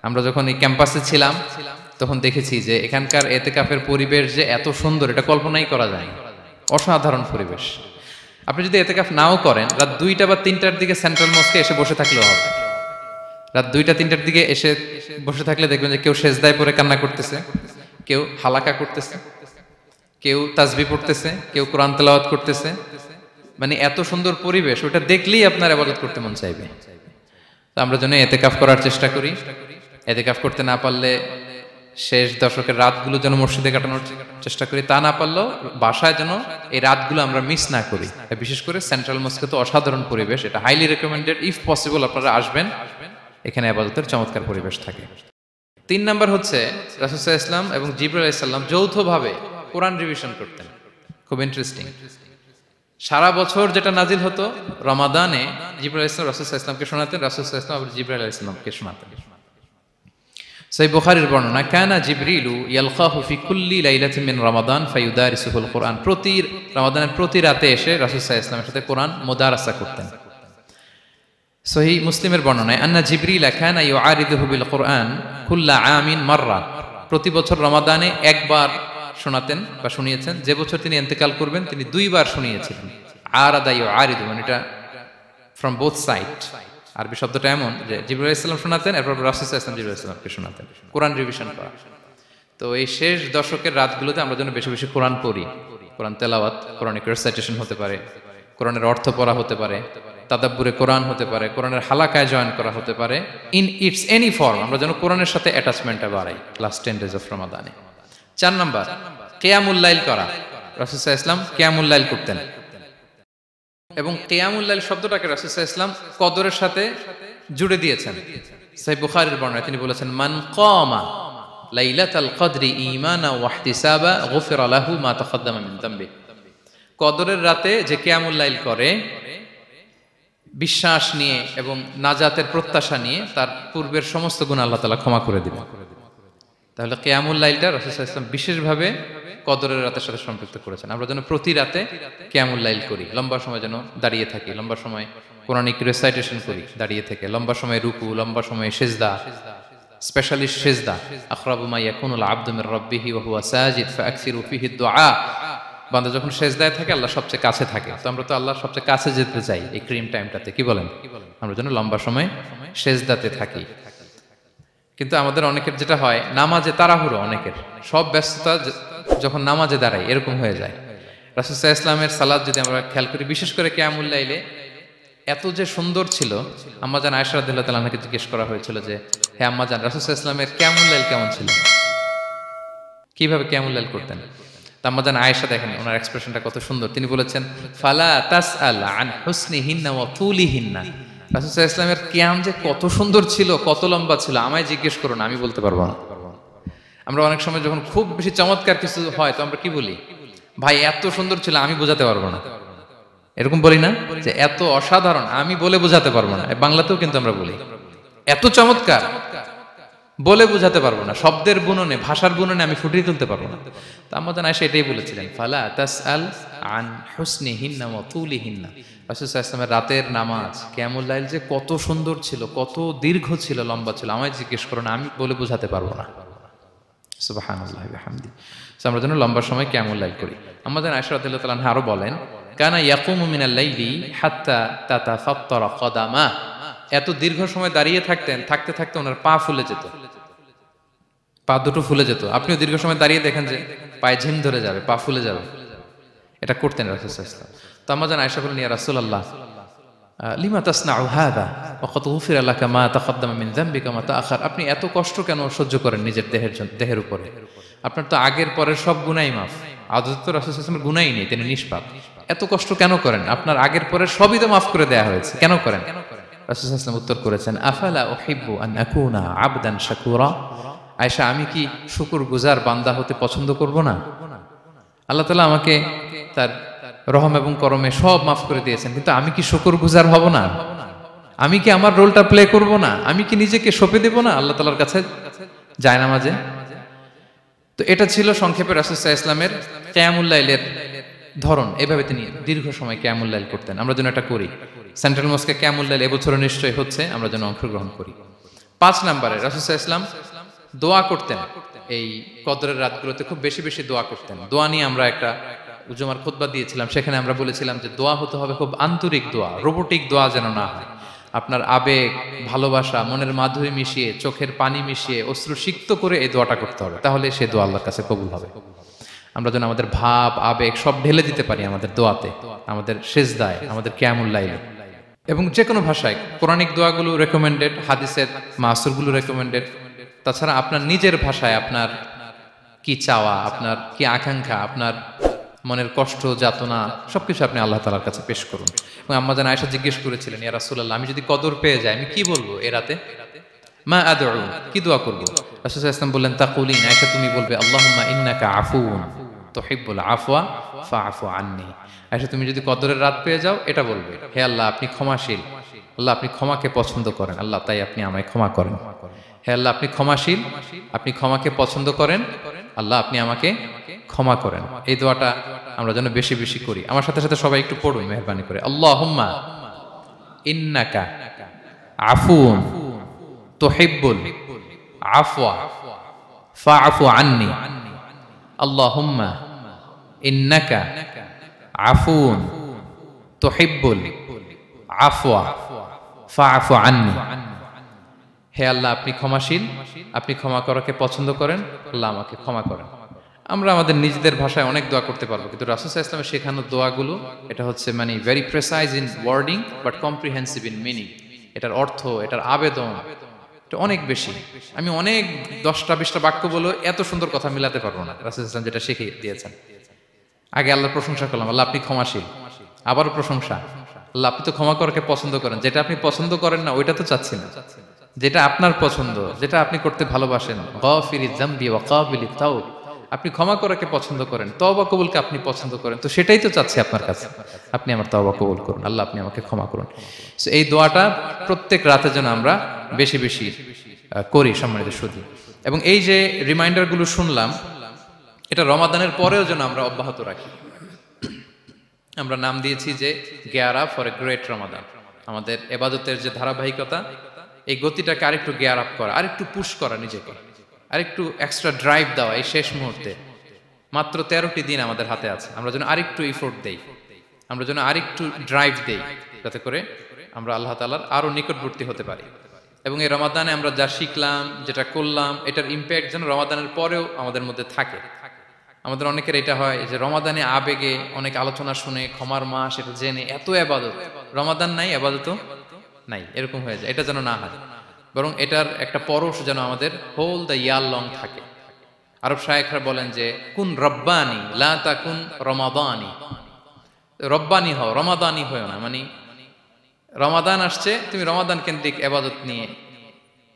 আমরা যখন এই ক্যাম্পাসে ছিলাম তখন দেখেছি যে এখানকার ইতিকাফের পরিবেশ যে এত সুন্দর, এটা কল্পনাই করা যায় না। অসাধারণ পরিবেশ। আপনি যদি ইতিকাফ নাও করেন, রাত 2টা বা 3টার দিকে সেন্ট্রাল মস্কে এসে বসে থাকলেও হবে। রাত 2টা 3টার দিকে এসে বসে থাকলে দেখবেন যে কেউ সেজদায় পড়ে কান্না করতেছে, কেউ হালাকা করতেছে, কেউ তাসবিহ পড়তেছে, কেউ কোরআন তেলাওয়াত করতেছে। মানে এত সুন্দর পরিবেশ, ওটা দেখলেই আপনার ইবাদত করতে মন চাইবে। তো আমরা যেন ইতিকাফ করার চেষ্টা করি। ইতিকাফ করতে না পারলে শেষ দশকের রাতগুলো যেন মসজিদে কাটানোর চেষ্টা করি, তা না পারলেও বাসায় যেন এই রাতগুলো আমরা মিস না করি। বিশেষ করে সেন্ট্রাল মস্কে তো অসাধারণ পরিবেশ, এটা হাইলি রেকমেন্ডেড। ইফ পসিবল আপনারা আসবেন, এখানে ইবাদতের চমৎকার পরিবেশ থাকে। 3 নাম্বার হচ্ছে রাসূল সাল্লাল্লাহু আলাইহি ওয়াসাল্লাম এবং জিবরাইল আলাইহিস সালাম যৌথভাবে কোরআন রিভিশন করতেন। খুব ইন্টারেস্টিং। সারা বছর যেটা নাজিল হতো, রমাদানে জিবরাইল আলাইহিস সালাম রাসূল সাল্লাল্লাহু আলাইহি ওয়াসাল্লামকে শোনাতেন, রাসূল সাল্লাল্লাহু আলাইহি ওয়াসাল্লাম আবার জিবরাইল আলাইহিস সালামকে শোনাতেন। সহিহ বুখারীর বর্ণনা, কানা জিবরিলু ইয়ালকাহু ফি কুল্লি লাইলাতিন মিন রমাদান ফায়ুদারিসুহুল কুরআন। প্রতি রমাদানের প্রতি রাতে এসে রাসূল সাল্লাল্লাহু আলাইহি ওয়াসাল্লামের সাথে কোরআন মুদারাসা করতেন। সহিহ মুসলিমের বর্ণনায়, আন্না জিবরিল কানা ইউআরিদুহু বিল কুরআন কুল্লা আমিন মাররা। প্রতি বছর রমাদানে একবার শোনাতেন বা শুনিয়েছেন। যে বছর তিনি ইন্তেকাল করবেন তিনি 2 বার শুনিয়েছিলেন। আরাদা ইউআরিদু মানে এটা ফ্রম বোথ সাইড। আরবি শব্দটা এমন যে জিবরাইল আলাইহিস সালাম শোনাতেন, এরপর রাসূল সাল্লাল্লাহু আলাইহি ওয়াসাল্লাম জিবরাইল আলাইহিস সালামকে শোনাতেন। কোরআন রিভিশন করা। তো এই শেষ দশকের রাতগুলোতে আমরা যেন বেশি বেশি কোরআন পড়ি। কোরআন তেলাওয়াত, কোরআনিক রিসাইটেশন হতে পারে, কোরআনের অর্থ পড়া হতে পারে, তাদাব্বুরে কোরআন হতে পারে, কোরআনের হালাকায় জয়েন করা হতে পারে। ইন ইটস এনি ফর্ম আমরা যেন কোরআনের সাথে অ্যাটাচমেন্টটা বাড়াই লাস্ট 10 days অফ রমাদানে। 4 নাম্বার কিয়ামুল লাইল করা। রাসূল সাল্লাল্লাহু আলাইহি ওয়াসাল্লাম কিয়ামুল লাইল করতেন। এবং কিয়ামুল লাইল শব্দটাকে রাসূল সাল্লাল্লাহু আলাইহি ওয়াসাল্লাম কদরের সাথে জুড়ে দিয়েছেন। সহিহ বুখারীর বর্ণনায় তিনি বলেছেন, মান কামা লাইলাতাল কদরি ঈমানা ওয়া ইহতিসাবা গুফিরা লাহু মা তাকাদ্দামা মিন যামবি। কদরের রাতে যে কিয়ামুল লাইল করে বিশ্বাস নিয়ে এবং নাজাতের প্রত্যাশা নিয়ে, তার পূর্বের সমস্ত গুনাহ আল্লাহ তাআলা ক্ষমা করে দিবেন। তাহলে কিয়ামুল লাইলটা রাসূল সাল্লাল্লাহু আলাইহি ওয়াসাল্লাম বিশেষভাবে কদরের রাতের সাথে সম্পৃক্ত করেছেন। আমরা যেন প্রতি রাতে কিয়ামুল লাইল করি, লম্বা সময় যেন দাঁড়িয়ে থাকি, লম্বা সময় কোরআনিক রেসাইটেশন করি দাঁড়িয়ে থেকে, লম্বা সময় রুকু, লম্বা সময় সিজদা, স্পেশালি সিজদা। আখরাবু মা ইয়াকুনুল আবদু মির রাব্বিহি ওয়া হুয়া সাজিদ ফাআকসিরু ফিহি দুআ। বান্দা যখন সিজদায় থাকে আল্লাহ সবচেয়ে কাছে থাকে, তো আমরা তো আল্লাহর সবচেয়ে কাছে যেতে চাই এই ক্রিম টাইমটাতে, কি বলেন? আমরা যেন লম্বা সময় সিজদাতে থাকি। কিন্তু আমাদের অনেকের যেটা হয়, নামাজে তাড়াহুড়ো, অনেকের সব ব্যস্ততা যখন নামাজে দাঁড়াই এরকম হয়ে যায়। রাসূল সাল্লাল্লাহু আলাইহি ওয়াসাল্লামের সালাত যদি আমরা খেয়াল করি, বিশেষ করে কিয়ামুল লাইলে এত যে সুন্দর ছিল, আম্মাজান আয়েশা রাদিয়াল্লাহু তাআলা আনহাকে জিজ্ঞেস করা হয়েছিল যে, হে আম্মাজান, রাসূল সাল্লাল্লাহু আলাইহি ওয়াসাল্লামের কিয়ামুল লাইল কেমন ছিল, কিভাবে কিয়ামুল লাইল করতেন? আম্মাজান আয়েশা দেখেন ওনার এক্সপ্রেশনটা কত সুন্দর। তিনি বলেছেন, ফালা তাসআল আন হুসনিহিন্না ওয়া তুলিহিন্না। রাসূল সাল্লাল্লাহু আলাইহি ওয়াসাল্লামের কিয়াম যে কত সুন্দর ছিল, কত লম্বা ছিল, আমায় জিজ্ঞেস করো না, আমি বলতে পারবো না। আমরা অনেক সময় যখন খুব বেশি চমৎকার কিছু হয় তো আমরা কি বলি, ভাই এত সুন্দর ছিল, আমি বোঝাতে পারবো না, এরকম বলি না? যে এত অসাধারণ, আমি বলে বোঝাতে পারবো না। বাংলাতেও কিন্তু আমরা বলি এত চমৎকার, বলে বোঝাতে পারবো না, শব্দের বুননে, ভাষার বুননে আমি ফুটিয়ে তুলতে পারবো না। তো আম্মাজান আয়েশা এটাই বলেছিলেন, ফালা তাসআল আন হুসনিহিন্না ওয়া তুলিহিন্না। রাসূল সাল্লাল্লাহু আলাইহি ওয়াসাল্লামের রাতের নামাজ কিয়ামুল লাইল যে কত সুন্দর ছিল, কত দীর্ঘ ছিল, লম্বা ছিল, আমায় জিজ্ঞেস করো না, আমি বলে বোঝাতে পারবো না। সুবহানাল্লাহি ওয়া বিহামদি। আমরা যেন লম্বা সময় কিয়ামুল লাইল করি। আম্মাজান আয়েশা রাদিয়াল্লাহু তাআলা আনহা আরো বলেন, কানা ইয়াকুমু মিনাল লাইলি হাত্তা তাতাফাত্তারা কদামা। এত দীর্ঘ সময় দাঁড়িয়ে থাকতেন, থাকতে থাকতে ওনার পা ফুলে যেত, পা দুটো ফুলে যেত। আপনিও দীর্ঘ সময় দাঁড়িয়ে দেখেন যে পায়ে ঝিম ধরে যাবে, পা ফুলে যাবে, এটা করতেন রাসূল সাল্লাল্লাহু আলাইহি ওয়াসাল্লাম। তো আম্মাজান আয়েশা বলেন, ইয়া রাসূলুল্লাহ লিমা তাসনাউ হাযা ওয়া ক্বাদ গুফিরা লাকা মা তাকাদ্দামা মিন যামবিকা মা তাআখার। আপনি এত কষ্ট কেন সহ্য করেন নিজের দেহের উপরে? আপনার তো আগের পরের সব গুনাহ মাফ। আদতে তো রাসূল সাল্লাল্লাহু আলাইহি ওয়াসাল্লামের গুনাহই নেই, তিনি নিষ্পাপ। এত কষ্ট কেন করেন? আপনার আগের পরের সবই তো মাফ করে দেয়া হয়েছে, কেন করেন? রাসূল সাল্লাল্লাহু আলাইহি ওয়াসাল্লাম উত্তর করেছেন, আফালা উহিব্বু আন আকুনা আবদান শাকুরা। আয়েশা, আমি কি শুকরগুজার বান্দা হতে পছন্দ করব না? আল্লাহ তাআলা আমাকে তার রহম এবং করমে সব মাফ করে দিয়েছেন, কিন্তু আমি কি শুকরগুজার হব না? আমি কি আমার রোলটা প্লে করব না? আমি কি নিজেকে সঁপে দেব না আল্লাহ তাআলার কাছে জায়নামাজে? তো এটা ছিল সংক্ষেপে রাসূল সাল্লাল্লাহু আলাইহি ওয়াসাল্লামের কিয়ামুল লাইলের ধরন। এভাবে তিনি দীর্ঘ সময় কিয়ামুল লাইল করতেন। আমরা যেন এটা করি। সেন্ট্রাল মস্কে কিয়ামুল লাইল এবছরও নিশ্চয়ই হচ্ছে, আমরা যেন অংশগ্রহণ করি। 5 নম্বরে রাসূল সাল্লাল্লাহু আলাইহি ওয়াসাল্লাম দোয়া করতেন। এই কদরের রাতগুলোতে খুব বেশি বেশি দোয়া করতেন। দোয়া নিয়ে আমরা একটা জুমার খুতবা দিয়েছিলাম, সেখানে আমরা বলেছিলাম যে দোয়া হতে হবে খুব আন্তরিক দোয়া, রোবোটিক দোয়া যেন না হয়। আপনার আবেগ, ভালোবাসা, মনের মাধুরী মিশিয়ে, চোখের পানি মিশিয়ে, অশ্রু সিক্ত করে এই দোয়াটা করতে হবে, তাহলে সে দোয়া আল্লাহর কাছে কবুল হবে। আমরা যেন আমাদের ভাব, আবেগ সব ঢেলে দিতে পারি আমাদের দোয়াতে, আমাদের সিজদায়, আমাদের কিয়ামুল লাইলে। এবং যে কোনো ভাষায় কোরআনিক দোয়াগুলো রেকমেন্ডেড, হাদিসের মাসুরগুলো রেকমেন্ডেড। তাছাড়া আপনার নিজের ভাষায় আপনার কি চাওয়া, আপনার কি আকাঙ্ক্ষা, আপনার মনের কষ্ট, যাতনা সবকিছু আপনি আল্লাহ তাআলার কাছে পেশ করুন। এবং আম্মাজান আয়েশা জিজ্ঞেস করেছিলেন, ইয়া রাসূলুল্লাহ, আমি যদি কদর পেয়ে যাই আমি কি বলবো এ রাতে? মা আদউ, কি দোয়া করব? রাসূল সাল্লাল্লাহু আলাইহি ওয়াসাল্লাম বললেন, তাকুলিন, আয়েশা তুমি বলবে, আল্লাহুম্মা ইন্নাকা আফুউন তুহিব্বুল আফওয়া ফাআফু আন্নী। আয়েশা তুমি যদি কদরের রাত পেয়ে যাও এটা বলবে, হে আল্লাহ আপনি ক্ষমাশীল, আল্লাহ আপনি ক্ষমাকে পছন্দ করেন, আল্লাহ তাই আপনি আমায় ক্ষমা করেন। হে আল্লাহ আপনি ক্ষমাশীল, আপনি ক্ষমাকে পছন্দ করেন, আল্লাহ আপনি আমাকে ক্ষমা করেন। এই দোয়াটা আমরা যেন বেশি বেশি করি। আমার সাথে সাথে সবাই একটু পড়ুন মেহেরবানি করে। আল্লাহুম্মা ইন্নাকা আফুউন তুহিব্বুল আফওয়া ফাআফু আন্নী। আল্লাহুম্মা ইন্নাকা আফুউন তুহিব্বুল আফওয়া ফাআফু আন্নী। হে আল্লাহ আপনি ক্ষমাশীল, আপনি ক্ষমা করাকে পছন্দ করেন, আল্লাহ আমাকে ক্ষমা করেন। আমরা আমাদের নিজেদের ভাষায় অনেক দোয়া করতে পারবো, কিন্তু রাসূল সাল্লাল্লাহু আলাইহি ওয়াসাল্লামের শেখানো দোয়াগুলো এটা হচ্ছে মানে very precise in wording but comprehensive in meaning. এটার অর্থ, এটার আবেদন এটা অনেক বেশি। আমি অনেক 10টা-20টা বাক্য বলে এত সুন্দর কথা মিলাতে পারবো না। রাসূল সাল্লাল্লাহু আলাইহি ওয়াসাল্লাম যেটা শিখিয়ে দিয়েছেন, আগে আল্লাহর প্রশংসা করলাম, আল্লাহ আপনি ক্ষমাশীল, আবারও প্রশংসা, আল্লাহ আপনি তো ক্ষমা করাকে পছন্দ করেন, যেটা আপনি পছন্দ করেন না ওইটা তো চাচ্ছি না, যেটা আপনার পছন্দ, যেটা আপনি করতে ভালোবাসেন, গাফিরিয যামবি ওয়া কাবিলিত তাওব, আপনি ক্ষমা করাকে পছন্দ করেন, তওবা কবুলকে আপনি পছন্দ করেন, তো সেটাই তো চাচ্ছি আপনার কাছে, আপনি আমার তওবা কবুল করুন, আল্লাহ আপনি আমাকে ক্ষমা করুন। সো এই দোয়াটা প্রত্যেক রাতে যেন আমরা বেশি বেশি করি সম্মানিত সুধী। এবং এই যে রিমাইন্ডারগুলো শুনলাম, এটা রমাদানের পরেও যেন আমরা অব্যাহত রাখি। আমরা নাম দিয়েছি যে gear up for a great Ramadan. আমাদের এবাদতের যে ধারাবাহিকতা, এই গতিটাকে আরেকটু গিয়ার আপ করা, আরেকটু পুশ করা নিজেকে, আরেকটু এক্সট্রা ড্রাইভ দেওয়া এই শেষ মুহূর্তে। মাত্র 13টি দিন আমাদের হাতে আছে, আমরা যেন আরেকটু ইফোর্ট দেই, আমরা যেন আরেকটু ড্রাইভ দেই, যাতে করে আমরা আল্লাহ তাআলার আরো নিকটবর্তী হতে পারি। এবং এই রমাদানে আমরা যা শিখলাম, যেটা করলাম, এটার ইম্প্যাক্ট যেন রমাদানের পরেও আমাদের মধ্যে থাকে। আমাদের অনেকের এটা হয় যে রমাদানে আবেগে অনেক আলোচনা শুনে, ক্ষমার মাস এটা জেনে এত এবাদত, রমাদান নাই এবাদতও নাই, এরকম হয়ে যায়। এটা যেন না হয়, বরং এটার একটা পরশ যেন আমাদের হোল দ্য ইয়ার লং থাকে। আরব শায়েখরা বলেন যে কুন রব্বানি লা তাকুন রমাদানি, রব্বানি হও, রমাদানি হও না। মানে রমাদান আসছে, তুমি রমাদান কেন্দ্রিক এবাদত নিয়ে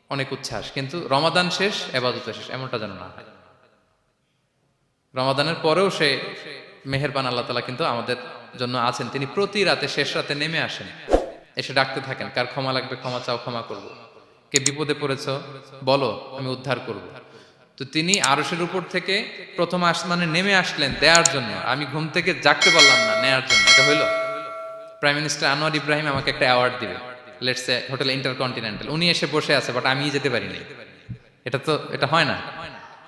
অনেক উচ্ছ্বাস, কিন্তু রমাদান শেষ এবাদত শেষ, এমনটা যেন না হয়। রমাদানের পরেও সে মেহেরবান আল্লাহ তাআলা কিন্তু আমাদের জন্য আছেন, তিনি প্রতি রাতে শেষ রাতে নেমে আসেন, এসে ডাকতে থাকেন, কার ক্ষমা লাগবে ক্ষমা চাও, ক্ষমা করব, কে বিপদে পড়েছো বলো, আমি উদ্ধার করব। তো তিনি আরশের উপর থেকে প্রথম আসমানে নেমে আসলেন দেওয়ার জন্য, আমি ঘুম থেকে জাগতে পারলাম না নেয়ার জন্য। এটা হইল প্রাইম মিনিস্টার আনোয়ার ইব্রাহিম আমাকে একটা অ্যাওয়ার্ড দিবে, লেটস সে হোটেল ইন্টারকন্টিনেন্টাল, উনি এসে বসে আছে, বাট আমি যেতে পারিনি, এটা তো এটা হয় না।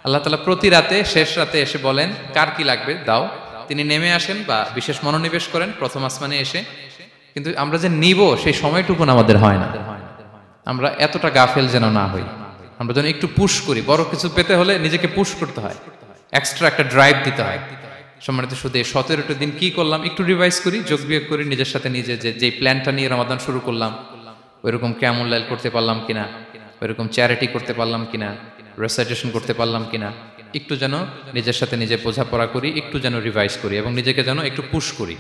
আল্লাহ তাআলা প্রতি রাতে শেষ রাতে এসে বলেন কার কি লাগবে দাও, তিনি নেমে আসেন বা বিশেষ মনোনিবেশ করেন প্রথম আসমানে এসে, কিন্তু আমরা যে নিব সেই সময়টুকু আমাদের হয় না। আমরা এতটা গাফেল যেন না হই, আমরা যেন একটু পুশ করি। বড় কিছু পেতে হলে নিজেকে পুশ করতে হয়, এক্সট্রা একটা ড্রাইভ দিতে হয়। সম্মানিত শুধু 17টা দিন কি করলাম একটু রিভাইজ করি, যোগ বিয়োগ করি নিজের সাথে নিজে, যে প্ল্যানটা নিয়ে রমাদান শুরু করলাম ওইরকম কিয়ামুল লাইল করতে পারলাম কিনা, ওইরকম চ্যারিটি করতে পারলাম কিনা, রেসাইটেশন করতে পারলাম কিনা, একটু যেন নিজের সাথে নিজে বোঝাপড়া করি, একটু যেন রিভাইজ করি এবং নিজেকে যেন একটু পুশ করি।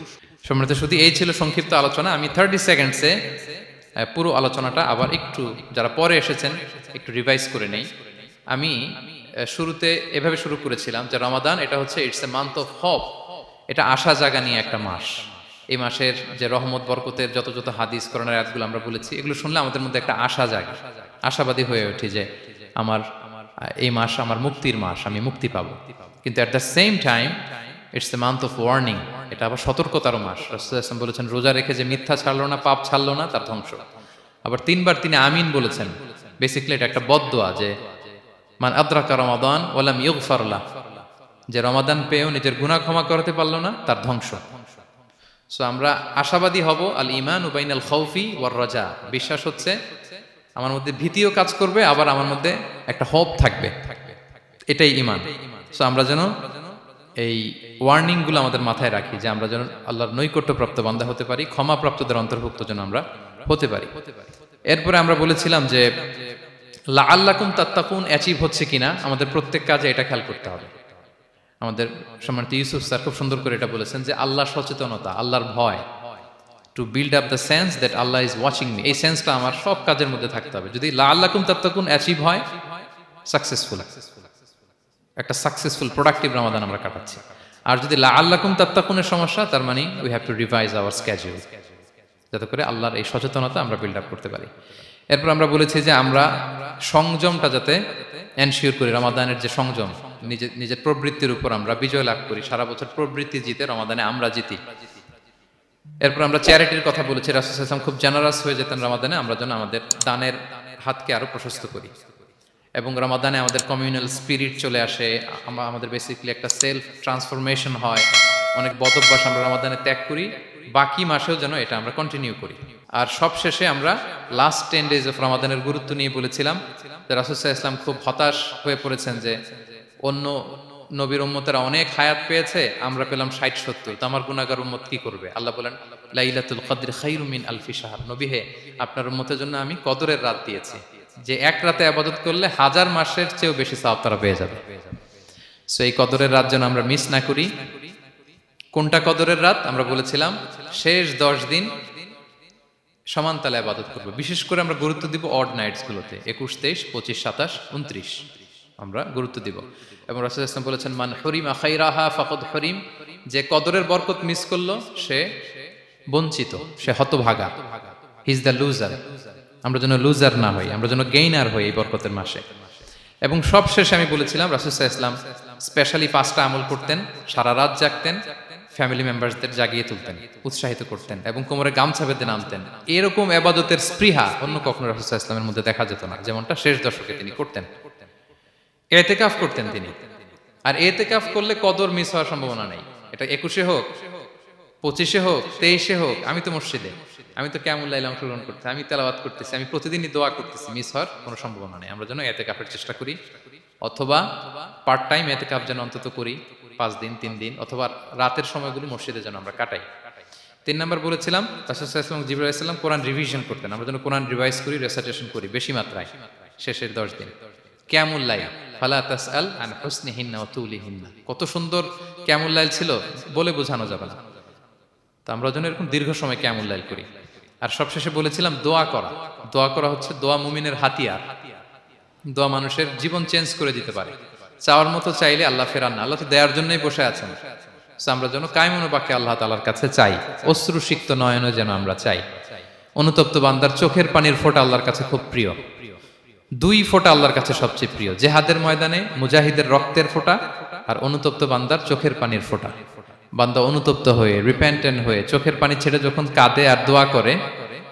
সম্মানিত শুধু এই ছিল সংক্ষিপ্ত আলোচনা। আমি 30 সেকেন্ডসে পুরো আলোচনাটা আবার একটু যারা পরে এসেছেন একটু রিভাইজ করে নেই। আমি শুরুতে এভাবে শুরু করেছিলাম যে রমাদান এটা হচ্ছে it's a month of hope, এটা আশা জাগা নিয়ে একটা মাস। এই মাসের যে রহমত বরকতের যত যত হাদিস কোরআনের আয়াতগুলো আমরা বলেছি, এগুলো শুনলে আমাদের মধ্যে একটা আশা জাগে, আশাবাদী হয়ে ওঠে যে আমার এই মাস আমার মুক্তির মাস, আমি মুক্তি পাবো। কিন্তু at the same time it's the month of warning, এটা আবার সতর্কতারও মাস। রাসূলুল্লাহ সাল্লাল্লাহু আলাইহি ওয়াসাল্লাম বলেছেন রোজা রেখে যে মিথ্যা ছাড়লো না, পাপ ছাড়লো না, তার ধ্বংস। আবার 3বার তিনি আমিন বলেছেন। বেসিক্যালি এটা একটা বদদোয়া যে মান আদরাকা রমাদান ওয়া লাম ইগফার লাহ, যে রমাদান পেয়েও নিজের গুনাহ ক্ষমা করতে পারলো না, তার ধ্বংস। সো আমরা আশাবাদী হব। আল ঈমানু বাইনাল খাউফি ওয়ার রাজা, বিশ্বাস হচ্ছে আমার মধ্যে ভীতিও কাজ করবে, আবার আমার মধ্যে একটা হোপ থাকবে, এটাই ঈমান। সো আমরা যেন এই ওয়ার্নিং গুলো আমাদের মাথায় রাখি, যে আমরা যেন আল্লাহর নৈকট্যপ্রাপ্ত বান্দা হতে পারি, ক্ষমাপ্রাপ্তদের অন্তর্ভুক্ত যেন আমরা হতে পারি। এরপরে আমরা বলেছিলাম যে লাআল্লাকুম তাত্তাকুন অ্যাচিভ হচ্ছে কিনা আমাদের প্রত্যেক কাজে এটা খেয়াল করতে হবে। আমাদের সম্মানিত ইউসুফ স্যার খুব সুন্দর করে এটা বলেছেন যে আল্লাহর সচেতনতা, আল্লাহর ভয়, to build up the sense that Allah is watching me, এই সেন্সটা আমার সব কাজের মধ্যে থাকতে হবে। যদি লাআল্লাকুম তাত্তাকুন অ্যাচিভ হয়, সাকসেসফুল, একটা সাকসেসফুল প্রোডাক্টিভ রমাদান আমরা কাটাচ্ছি। আর যদি লাআল্লাকুম তাত্তাকুনের সমস্যা, তার মানে we have to revise hour schedule, যাতে করে আল্লাহর এই সচেতনতা আমরা বিল্ড আপ করতে পারি। এরপর আমরা বলেছি যে আমরা সংযমটা যাতে এনশিওর করি, রমাদানের যে সংযম, নিজের প্রবৃত্তির উপর আমরা বিজয় লাভ করি। সারা বছর প্রবৃত্তি জিতে, রমাদানে আমরা জিতি। এরপর আমরা চ্যারিটির কথা বলেছি। রাসূল সাল্লাল্লাহু আলাইহি ওয়াসাল্লাম খুব জেনারাস হয়ে যেতেন রমাদানে, আমরা যেন আমাদের দানের হাতকে আরো প্রশস্ত করি। এবং রমাদানে আমাদের কমিউনাল স্পিরিট চলে আসে, আমাদের বেসিক্যালি একটা সেলফ ট্রান্সফরমেশন হয়, অনেক বদ অভ্যাস আমরা রমাদানে ত্যাগ করি, বাকি মাসেও যেন এটা আমরা কন্টিনিউ করি। আর সবশেষে আমরা লাস্ট 10 days অফ রমাদানের গুরুত্ব নিয়ে বলেছিলাম যে রাসূল সাল্লাল্লাহু আলাইহি ওয়াসাল্লাম খুব হতাশ হয়ে পড়েছেন যে অন্য নবীর উম্মতেরা অনেক হায়াত পেয়েছে, আমরা পেলাম 60-70, তো আমার গুনাহগার উম্মত কি করবে? আল্লাহ বলেন লাইলাতুল কদর খায়রুম মিন আলফি শাহর, নবী হে আপনার উম্মতের জন্য আমি কদরের রাত দিয়েছি, যে এক রাতে ইবাদত করলে 1000 মাসের চেয়েও বেশি সওয়াব তারা পেয়ে যাবে। সো এই কদরের রাত যেন আমরা মিস না করি। কোনটা কদরের রাত? আমরা বলেছিলাম শেষ 10 দিন সমান তালে ইবাদত করব। বিশেষ করে আমরা গুরুত্ব দিব অড নাইটস গুলোতে, 21, 23, 25, 27, 29 আমরা গুরুত্ব দিব। এবং রাসূল সাল্লাল্লাহু আলাইহি ওয়াসাল্লাম বলেছেন, মান হুরিমা খাইরাহা ফাকাদ হুরিম, যে কদরের বরকত মিস করলো সে বঞ্চিত, সে হতভাগা, হি ইজ দ্য লুজার। আমরা যেন লুজার না হই, আমরা যেন গেইনার হই এই বরকতের মাসে। এবং সবশেষে আমি বলেছিলাম রাসূল সাল্লাল্লাহু আলাইহি ওয়াসাল্লাম স্পেশালি 5টা আমল করতেন, সারা রাত জাগতেন, ফ্যামিলি মেম্বারসদের জাগিয়ে তুলতেন, উৎসাহিত করতেন এবং কোমরে গামছা বেঁধে নামতেন। এরকম ইবাদতের স্পৃহা অন্য কখনো রাসূল সাল্লাল্লাহু আলাইহি ওয়াসাল্লামের মধ্যে দেখা যেত না, যেমনটা শেষ দশকে তিনি করতেন। ইতিকাফ করতেন তিনি। আর ইতিকাফ করলে কদর মিস হওয়ার সম্ভাবনা নেই। এটা 21-এ হোক, 25-এ হোক, 23-এ হোক, আমি তো মসজিদে, আমি তো কিয়ামুল লাইলে অংশগ্রহণ করতেছি, আমি তেলাওয়াত করতেছি, আমি প্রতিদিনই দোয়া করতেছি, মিস হওয়ার কোনো সম্ভাবনা নেই। আমরা যেন ইতিকাফের চেষ্টা করি, অথবা পার্ট টাইম ইতিকাফ যেন অন্তত করি, 5 দিন 3 দিন, অথবা রাতের সময়গুলি মসজিদে যেন আমরা কাটাই। 3 নাম্বার বলেছিলাম রাসূল সাল্লাল্লাহু আলাইহি ওয়াসাল্লাম, জিবরাইল আলাইহিস সালাম কোরআন রিভিশন করতেন। আমরা যেন কোরআন রিভাইজ করি, রেসাইটেশন করি বেশি মাত্রায় শেষের 10 দিন। কিয়ামুল লাইল, ফালা তাসআল আন হুসনিহিন্না ওয়া তুলিহিন্না, কত সুন্দর কিয়ামুল লাইল ছিল বলে বোঝানো যাবে না। তো আমরা যেন এরকম দীর্ঘ সময় কিয়ামুল লাইল করি। আর সবশেষে বলেছিলাম দোয়া করা। দোয়া করা হচ্ছে দোয়া মুমিনের হাতিয়ার। দোয়া মানুষের জীবন চেঞ্জ করে দিতে পারে। চাওয়ার মতো চাইলে আল্লাহ ফেরান না, আল্লাহ তো দেওয়ার জন্যই বসে আছেন। আমরা যেন কায়মনোবাক্যে আল্লাহ তাআলার কাছে চাই, অশ্রুসিক্ত নয়নে যেন আমরা চাই। অনুতপ্ত বান্দার চোখের পানির ফোঁটা আল্লাহর কাছে খুব প্রিয়। 2 ফোঁটা আল্লাহর কাছে সবচেয়ে প্রিয়, জেহাদের ময়দানে মুজাহিদের রক্তের ফোঁটা আর অনুতপ্ত বান্দার চোখের পানির ফোঁটা। বান্দা অনুতপ্ত হয়ে, রিপেন্টেন্ট হয়ে চোখের পানি ছেড়ে যখন কাঁদে আর দোয়া করে,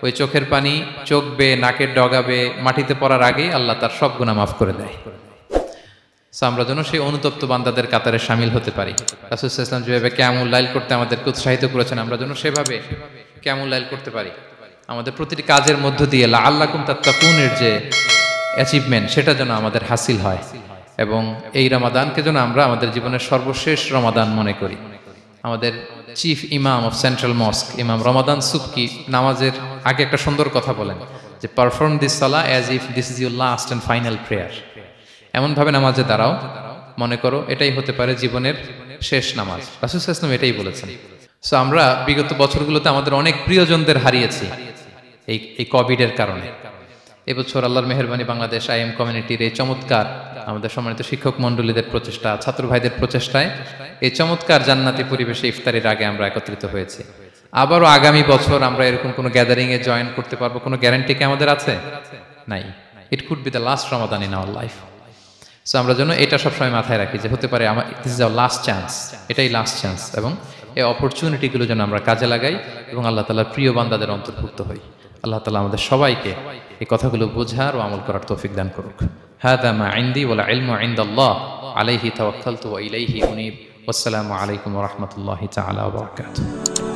ওই চোখের পানি চোখ বেয়ে, নাকের ডগাবে, মাটিতে পড়ার আগেই আল্লাহ তার সব গুনাহ মাফ করে দেয়। আমরা যেন সেই অনুতপ্ত বান্দাদের কাতারে শামিল হতে পারি। রাসূল সাল্লাল্লাহু আলাইহি ওয়াসাল্লাম যেভাবে কিয়ামুল লাইল করতে আমাদেরকে উৎসাহিত করেছেন, আমরা যেন সেভাবে কিয়ামুল লাইল করতে পারি। আমাদের প্রতিটি কাজের মধ্য দিয়ে লাআল্লাকুম তাত্তাকুনের যে অ্যাচিভমেন্ট, সেটা যেন আমাদের হাসিল হয়। এবং এই রমাদানকে যেন আমরা আমাদের জীবনের সর্বশেষ রমাদান মনে করি। আমাদের চিফ ইমাম অফ সেন্ট্রাল মস্ক, ইমাম রমাদান সুবকি, নামাজের আগে একটা সুন্দর কথা বলেন যে, perform this Salah as if this is your last and final prayer. এমনভাবে নামাজে দাঁড়াও, মনে করো এটাই হতে পারে জীবনের শেষ নামাজ। রাসূল সাল্লাল্লাহু আলাইহি ওয়াসাল্লাম এটাই বলেছেন। সো আমরা বিগত বছরগুলোতে আমাদের অনেক প্রিয়জনদের হারিয়েছি এই কোভিডের কারণে। এবছর আল্লাহর মেহেরবানি বাংলাদেশ আইএম কমিউনিটির এই চমৎকার, আমাদের সম্মানিত শিক্ষক মণ্ডলীদের প্রচেষ্টা, ছাত্র ভাইদের প্রচেষ্টায় এই চমৎকার জান্নাতি পরিবেশে ইফতারের আগে আমরা একত্রিত হয়েছি। আবারও আগামী বছর আমরা এরকম কোনো গ্যাদারিং এ জয়েন করতে পারবো, কোনো গ্যারান্টি কি আমাদের আছে? নাই। It could be the last Ramadan in our life. So আমরা যেন এটা সবসময় মাথায় রাখি যে হতে পারে আমার this is our last chance, এটাই লাস্ট চান্স। এবং এই অপরচুনিটিগুলো যেন আমরা কাজে লাগাই এবং আল্লাহ তাআলার প্রিয় বান্দাদের অন্তর্ভুক্ত হই। আল্লাহ তাআলা আমাদের সবাইকে এই কথাগুলো বোঝার ও আমল করার তৌফিক দান করুক। হাদা মা ইনদি ওয়াল ইলমু ইনদাল্লাহ আলাইহি তাওয়াক্কালতু ওয়া ইলাইহি উনীব। ওয়াসসালামু আলাইকুম ওয়া রাহমাতুল্লাহি তাআলা ওয়া বারাকাতুহু।